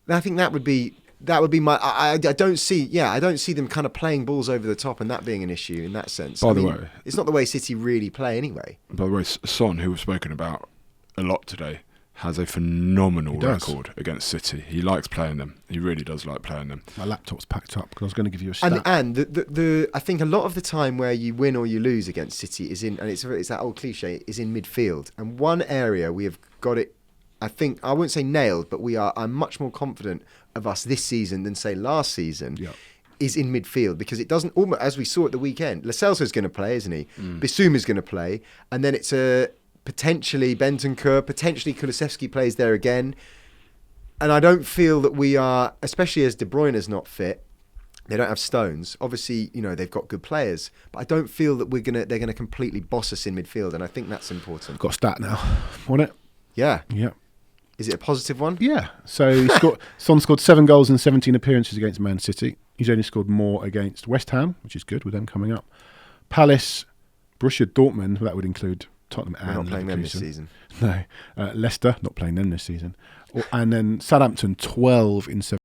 I think that would be my. I don't see them kind of playing balls over the top and that being an issue in that sense. By the way, it's not the way City really play anyway. By the way, Son, who we've spoken about a lot today, has a phenomenal record against City. He likes playing them. He really does like playing them. My laptop's packed up because I was going to give you a stat. And the I think a lot of the time where you win or you lose against City is in, and it's that old cliche, is in midfield. And one area we have got it, I think, I wouldn't say nailed, but I'm much more confident of us this season than say last season. Yeah. Is in midfield because it doesn't almost, as we saw at the weekend, Lo Celso's going to play, isn't he? Bissouma's going to play, and then it's potentially Bentancur, potentially Kulusevski plays there again. And I don't feel that we are, especially as De Bruyne is not fit, they don't have Stones. Obviously, they've got good players, but I don't feel that they're gonna completely boss us in midfield, and I think that's important. Got a stat now. Want it? Yeah. Yeah. Is it a positive one? Yeah. So Son scored 7 goals in 17 appearances against Man City. He's only scored more against West Ham, which is good with them coming up. Palace, Borussia Dortmund, that would include Tottenham and We're not playing them this Leverkusen. season. No. Leicester, not playing them this season. And then Southampton, 12 in 7.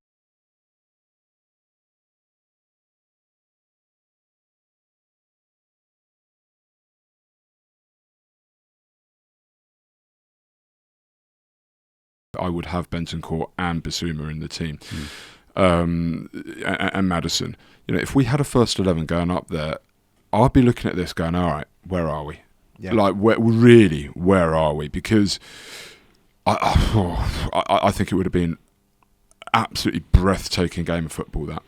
I would have Bentancur and Bissouma in the team, and Maddison. If we had a first 11 going up there, I'd be looking at this going, all right, where are we? Yeah. Like, where are we? Because I think it would have been absolutely breathtaking game of football, that.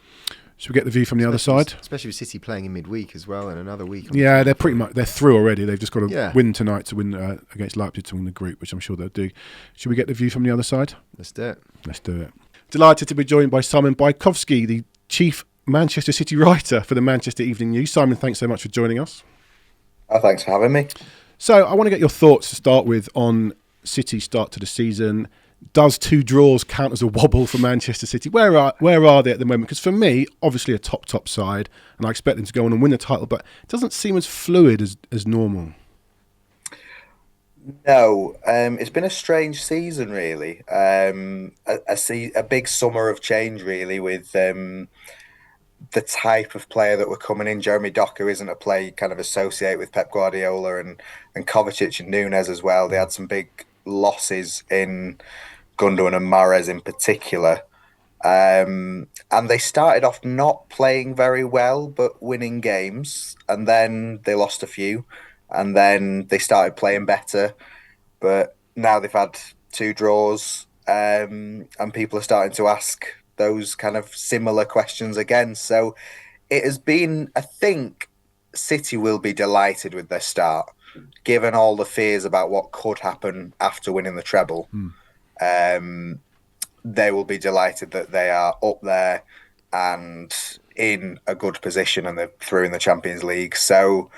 Should we get the view from the other side? Especially with City playing in midweek as well, and another week. Yeah, they're through already. They've just got to Yeah. win tonight to win against Leipzig to win the group, which I'm sure they'll do. Should we get the view from the other side? Let's do it. Let's do it. Delighted to be joined by Simon Bajkowski, the chief Manchester City writer for the Manchester Evening News. Simon, thanks so much for joining us. Oh, thanks for having me. So I want to get your thoughts to start with on City's start to the season. Does 2 draws count as a wobble for Manchester City? Where are they at the moment? Because for me, obviously a top side, and I expect them to go on and win the title, but it doesn't seem as fluid as normal. No, it's been a strange season, really. A big summer of change, really, with the type of player that were coming in. Jeremy Doku isn't a player you kind of associate with Pep Guardiola, and Kovacic and Nunes as well. They had some big losses in Gundogan and Mahrez in particular. And they started off not playing very well, but winning games. And then they lost a few. and then they started playing better. But now they've had 2 draws, and people are starting to ask those kind of similar questions again. So it has been, I think, City will be delighted with their start, given all the fears about what could happen after winning the treble. Um, they will be delighted that they are up there and in a good position, and they're through in the Champions League. So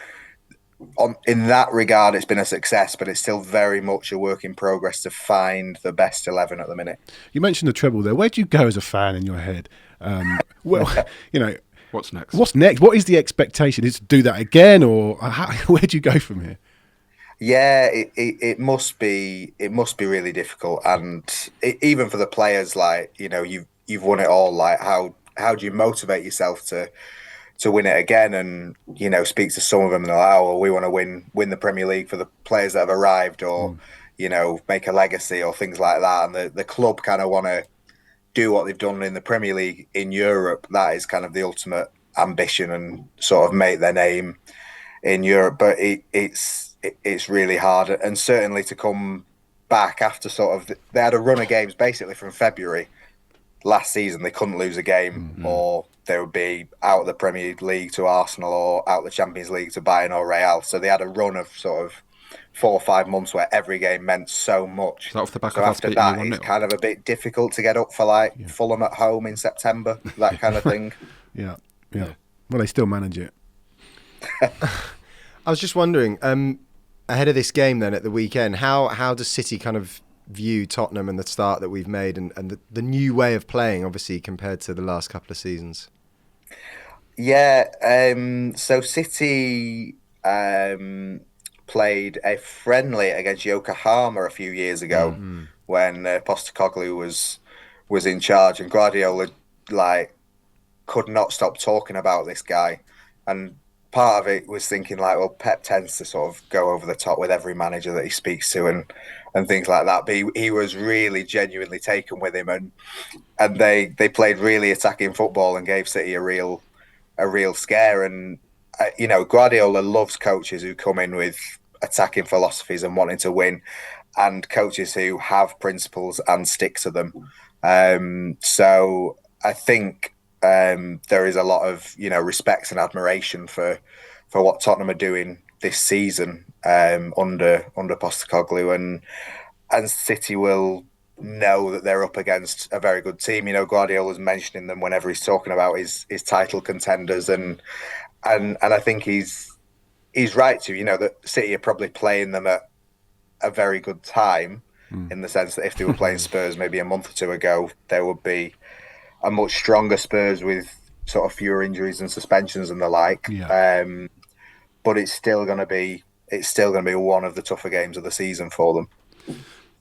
in that regard, it's been a success, but it's still very much a work in progress to find the best 11 at the minute. You mentioned the treble there. Where do you go as a fan in your head? Well, you know, What's next? what's next? What is the expectation? Is to do that again, or where do you go from here? Yeah, it must be really difficult, and even for the players, like you've won it all. Like how do you motivate yourself to win it again? And speak to some of them and they're like, oh, well, we want to win the Premier League for the players that have arrived, or make a legacy or things like that. And the club kind of want to do what they've done in the Premier League in Europe. That is kind of the ultimate ambition, and sort of make their name in Europe. But it's really hard, and certainly to come back after they had a run of games basically from February last season. They couldn't lose a game, or they would be out of the Premier League to Arsenal, or out of the Champions League to Bayern or Real. So they had a run of sort of 4 or 5 months where every game meant so much. Is that off the back so of us after beating you that, it's 1-0? kind of a bit difficult to get up for Fulham at home in September, that kind of thing. Yeah. Well, they still manage it. I was just wondering, ahead of this game then at the weekend, how does City kind of view Tottenham and the start that we've made, and the new way of playing, obviously, compared to the last couple of seasons? Yeah, so City played a friendly against Yokohama a few years ago when Postecoglou was in charge, and Guardiola could not stop talking about this guy. And part of it was thinking well, Pep tends to sort of go over the top with every manager that he speaks to, and things like that. But he was really genuinely taken with him, and they played really attacking football and gave City a real scare. And Guardiola loves coaches who come in with attacking philosophies and wanting to win, and coaches who have principles and stick to them. So I think there is a lot of respect and admiration for what Tottenham are doing this season under Postecoglou, and City will know that they're up against a very good team. Guardiola's mentioning them whenever he's talking about his title contenders, and I think he's right to. That City are probably playing them at a very good time, in the sense that if they were playing Spurs maybe a month or two ago, there would be a much stronger Spurs with sort of fewer injuries and suspensions and the like. Yeah. But it's still going to be one of the tougher games of the season for them.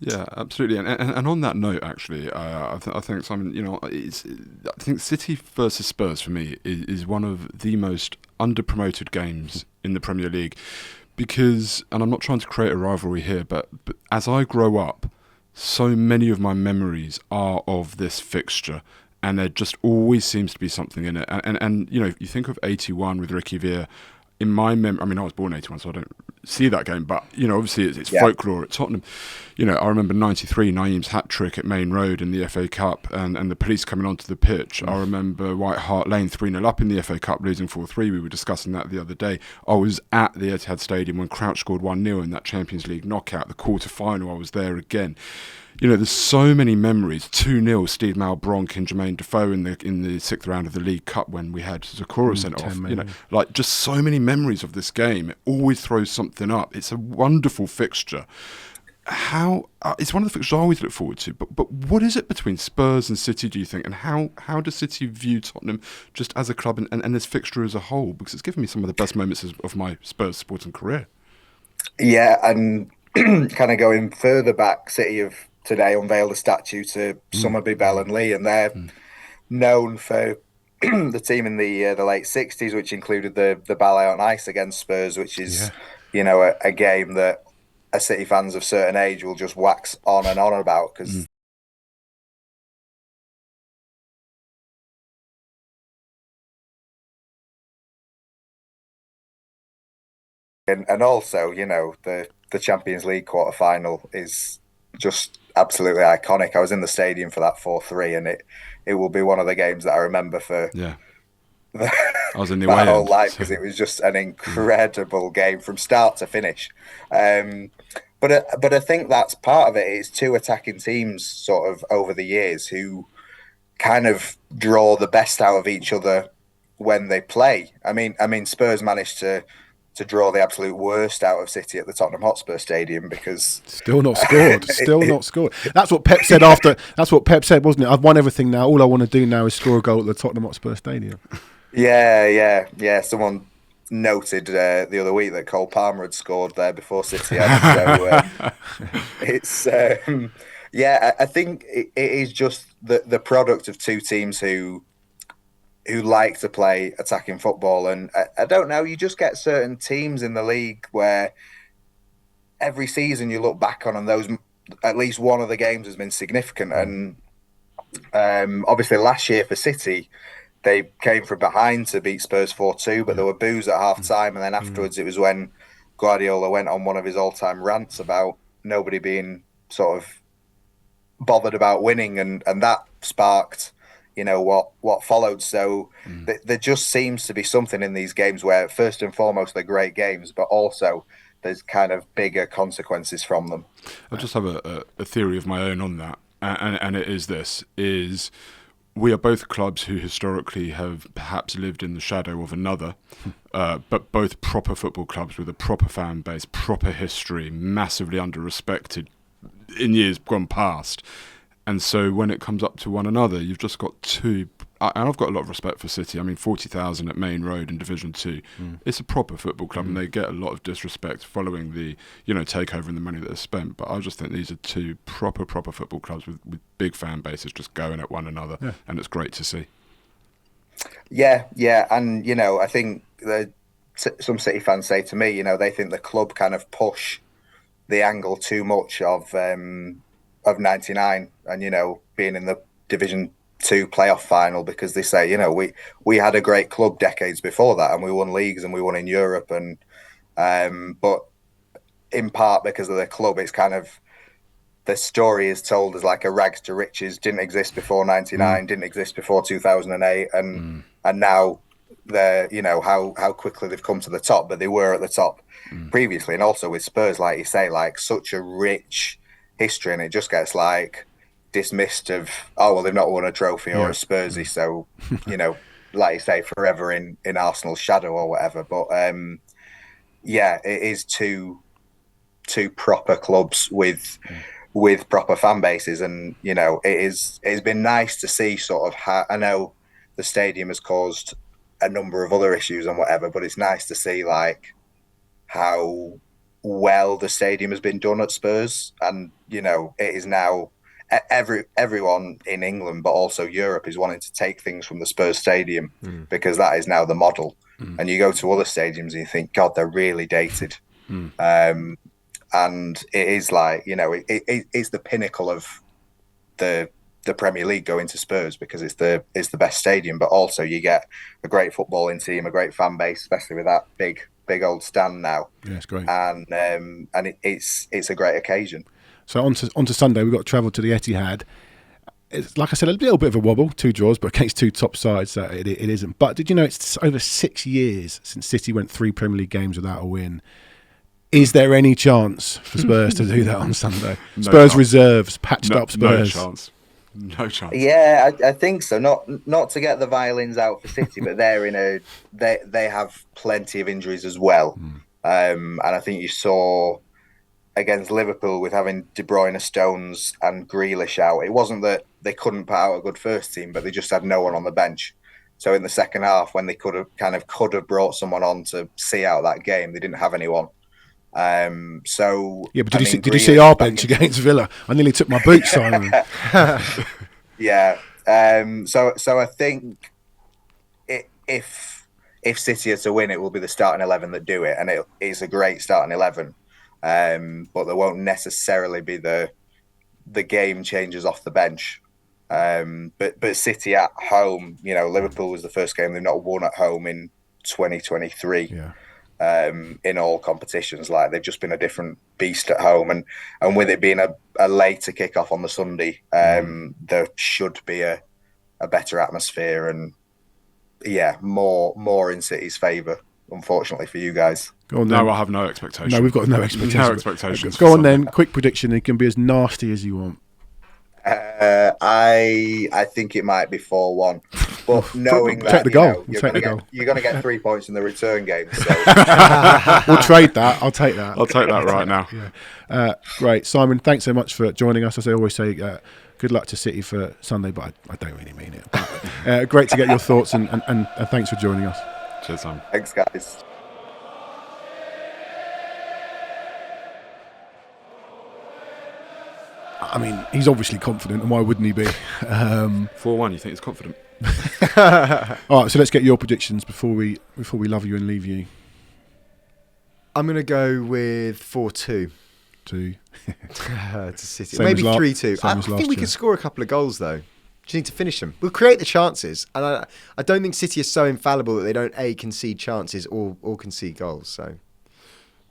Yeah, absolutely. And on that note, actually, I think, Simon, I think City versus Spurs for me is one of the most under-promoted games in the Premier League, because, and I'm not trying to create a rivalry here, but as I grow up, so many of my memories are of this fixture, and there just always seems to be something in it. And you think of 81 with Ricky Villa. In my memory, I mean, I was born in 81, so I don't see that game, but obviously it's folklore at Tottenham. I remember 93, Naeem's hat-trick at Main Road in the FA Cup, and the police coming onto the pitch. I remember White Hart Lane 3-0 up in the FA Cup, losing 4-3. We were discussing that the other day. I was at the Etihad Stadium when Crouch scored 1-0 in that Champions League knockout, the quarter-final. I was there again. There's so many memories. 2-0, Steve Malbronk and Jermaine Defoe in the 6th round of the League Cup when we had Zakora sent off. Just so many memories of this game. It always throws something up. It's a wonderful fixture. It's one of the fixtures I always look forward to. But what is it between Spurs and City, do you think? And how does City view Tottenham just as a club and this fixture as a whole? Because it's given me some of the best moments of my Spurs sporting career. Yeah, and kind of going further back, City have today unveiled a statue to Somerby, Bell and Lee, and they're known for the team in the late 60s, which included the ballet on ice against Spurs, which is a game that a City fans of certain age will just wax on and on about, because And also, the Champions League quarter-final is just absolutely iconic. I was in the stadium for that 4-3, and it will be one of the games that I remember for Yeah, the, I was in the my away whole end. life, So, because it was just an incredible game from start to finish. Um, but I think that's part of it. It's two attacking teams sort of over the years who kind of draw the best out of each other when they play. I mean, Spurs managed to draw the absolute worst out of City at the Tottenham Hotspur Stadium because Still not scored. Still it, not scored. That's what Pep said after. That's what Pep said, wasn't it? I've won everything now. All I want to do now is score a goal at the Tottenham Hotspur Stadium. yeah. Someone noted the other week that Cole Palmer had scored there before City had. So it's yeah. I think it is just the product of two teams who like to play attacking football. And I don't know, you just get certain teams in the league where every season you look back on and those at least one of the games has been significant. And obviously last year for City, they came from behind to beat Spurs 4-2, but there were boos at half time. And then afterwards, it was when Guardiola went on one of his all time rants about nobody being sort of bothered about winning. And that sparked what followed. So there just seems to be something in these games where first and foremost they're great games, but also there's kind of bigger consequences from them. I just have a theory of my own on that, and it is this: is we are both clubs who historically have perhaps lived in the shadow of another, but both proper football clubs with a proper fan base, proper history, massively under-respected in years gone past. And so when it comes up to one another, you've just got two. And I've got a lot of respect for City. I mean, 40,000 at Main Road in Division 2. It's a proper football club, and they get a lot of disrespect following the takeover and the money that is spent. But I just think these are two proper football clubs with big fan bases just going at one another, and it's great to see. Yeah, and I think some City fans say to me, they think the club kind of push the angle too much of 99 and being in the Division 2 playoff final, because they say we had a great club decades before that and we won leagues and we won in Europe, and but in part because of the club, it's kind of the story is told as like a rags to riches, didn't exist before 99, didn't exist before 2008, and now they're how quickly they've come to the top, but they were at the top previously. And also with Spurs, like you say, like such a rich history, and it just gets like dismissed of, oh well, they've not won a trophy or a Spursy, so like you say, forever in Arsenal's shadow or whatever. But it is two proper clubs with proper fan bases, and it's been nice to see sort of how, I know the stadium has caused a number of other issues and whatever, but it's nice to see like how well the stadium has been done at Spurs, and it is now everyone in England but also Europe is wanting to take things from the Spurs stadium because that is now the model. And you go to other stadiums and you think, God, they're really dated. And it is like it's the pinnacle of the Premier League going to Spurs because it's the best stadium, but also you get a great footballing team, a great fan base, especially with that big old stand now. Yeah, it's great. And it's a great occasion. So on to Sunday, we've got to travel to the Etihad. It's, like I said, a little bit of a wobble, 2 draws, but against 2 top sides, so it isn't. But did you know it's over 6 years since City went 3 Premier League games without a win? Is there any chance for Spurs to do that on Sunday? No Spurs chance. Reserves, patched up Spurs. No chance. Yeah, I think so. Not to get the violins out for City, but they have plenty of injuries as well. And I think you saw against Liverpool with having De Bruyne, Stones and Grealish out. It wasn't that they couldn't put out a good first team, but they just had no one on the bench. So in the second half, when they could have brought someone on to see out that game, they didn't have anyone. So yeah, but did you see our bench against Villa? I nearly took my boots, Simon. Yeah. So I think if City are to win, it will be the starting 11 that do it, and it's a great starting 11. But there won't necessarily be the game changers off the bench. But City at home, Liverpool was the first game they've not won at home in 2023. Yeah. in all competitions. Like, they've just been a different beast at home, and with it being a later kickoff on the Sunday, there should be a better atmosphere, and more in City's favour, unfortunately for you guys. Go on, then. No, I have no expectations. No, we've got no expectations. No expectations. Go on then. Quick prediction. It can be as nasty as you want. I think it might be 4-1, but knowing Take that the goal. you're Take the going goal. to get 3 points in the return game. So We'll trade that. I'll take that. I'll take that right now. Yeah. Great, Simon. Thanks so much for joining us. As I always say, good luck to City for Sunday, but I don't really mean it. But, great to get your thoughts, and thanks for joining us. Cheers, Simon. thanks, guys. I mean, he's obviously confident, and why wouldn't he be? 4-1, you think he's confident? All right, so let's get your predictions before we love you and leave you. I'm going to go with 4-2 To to City. Same Maybe as 3-2. same I as think last we year. could score a couple of goals, though. Just need to finish them. We'll create the chances, and I don't think City is so infallible that they don't concede chances or concede goals. So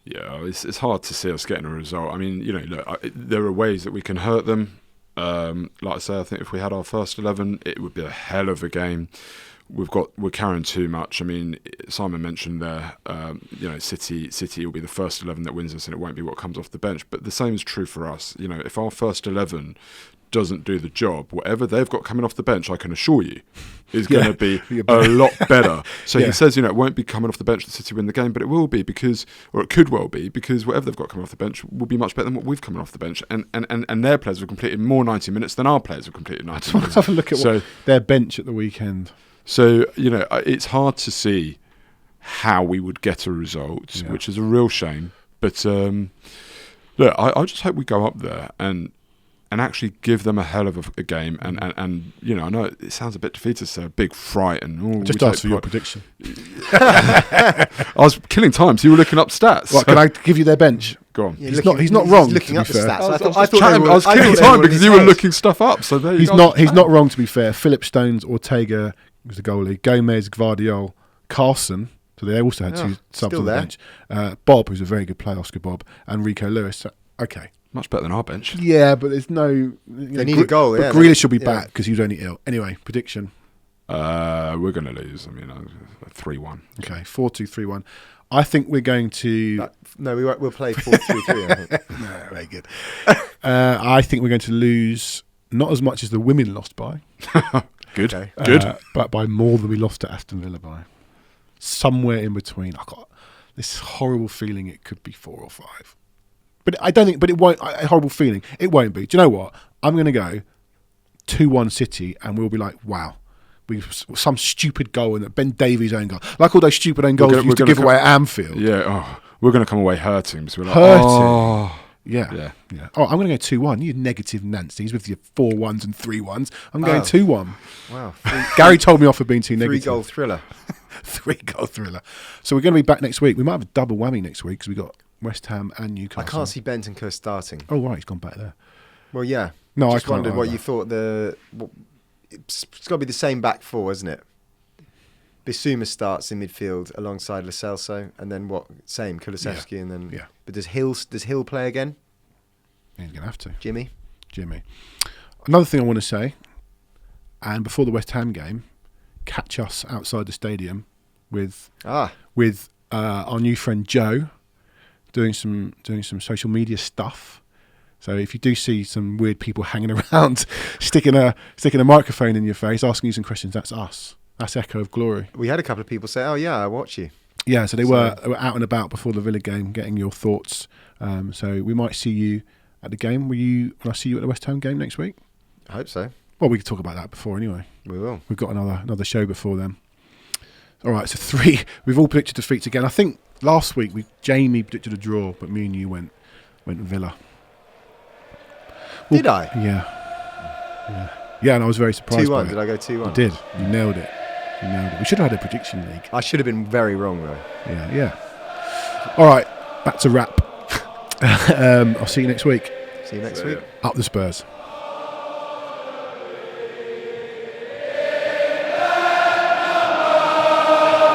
Yeah, it's hard to see us getting a result. I mean, look, there are ways that we can hurt them. Like I say, I think if we had our first 11, it would be a hell of a game. We're carrying too much. I mean, Simon mentioned there, City will be the first 11 that wins us, and it won't be what comes off the bench. But the same is true for us. If our first 11 doesn't do the job, whatever they've got coming off the bench, I can assure you, is going to be a lot better. So he says, it won't be coming off the bench that City win the game, but it will be or it could well be, because whatever they've got coming off the bench will be much better than what we've coming off the bench. And their players have completed more 90 minutes than our players have completed 90 minutes. have a look at their bench at the weekend. So, it's hard to see how we would get a result, which is a real shame. But look, I just hope we go up there and actually give them a hell of a game. And I know it sounds a bit defeatist, a big fright. And Just ask for your prediction. I was killing time, so you were looking up stats. Right, can I give you their bench? Go on. He's not wrong. Looking to up be the fair. stats. I was killing time because you were looking stuff up. So there you go. He's not wrong, to be fair. Philip Stones, Ortega was the goalie. Gomez, Gvardiol, Carlson. So they also had two subs on the bench. Bob, who's a very good player, Oscar Bob, and Rico Lewis. So, okay. Much better than our bench. Yeah, but there's no... They need a goal, But Grealish will be back because he was only ill. Anyway, prediction. We're going to lose. I mean, 3-1. Okay, 4-2, 3-1. I think we're going to... we'll play 4-3-3, I think. No, very good. I think we're going to lose not as much as the women lost by. Good. Okay. Good. But by more than we lost to Aston Villa by. Somewhere in between. I've got this horrible feeling it could be 4 or 5. But I don't think, but it won't, a horrible feeling. It won't be. Do you know what? I'm going to go 2-1 City, and we'll be like, wow. Some stupid goal, and Ben Davies' own goal. Like all those stupid own goals we used to give away at Anfield. Yeah, we're going to come away hurting. Because we're like, hurting? Yeah. Oh, I'm going to go 2-1. You negative Nancy's with your 4-1s and 3-1s. I'm going 2-1. Wow. Gary told me off for being too negative. 3-goal thriller. 3-goal thriller. So we're going to be back next week. We might have a double whammy next week because we got West Ham and Newcastle. I can't see Bentancur starting. Oh, right, he's gone back there. Well, yeah. No, Just I can't. wondered what you thought it's got to be the same back four, isn't it? Bissouma starts in midfield alongside Lo Celso, and then what? Same Kulusevski, and then. Yeah. But does Hill play again? He's going to have to. Jimmy. Another thing I want to say, and before the West Ham game, catch us outside the stadium with our new friend Joe doing some social media stuff. So if you do see some weird people hanging around, sticking a microphone in your face, asking you some questions, that's us. That's Echo of Glory. We had a couple of people say, "Oh yeah, I watch you." Yeah, so they were out and about before the Villa game, getting your thoughts. So we might see you at the game. Will I see you at the West Ham game next week? I hope so. Well, we could talk about that before anyway. We will. We've got another show before then. All right, so 3. We've all predicted defeats again. I think last week Jamie predicted a draw, but me and you went Villa. Did I? Yeah, and I was very surprised. 2-1. Did I go 2-1? You did. You nailed it. We should have had a prediction league. I should have been very wrong though. Yeah. All right, that's a wrap. I'll see you next week. See you next week. Up the Spurs.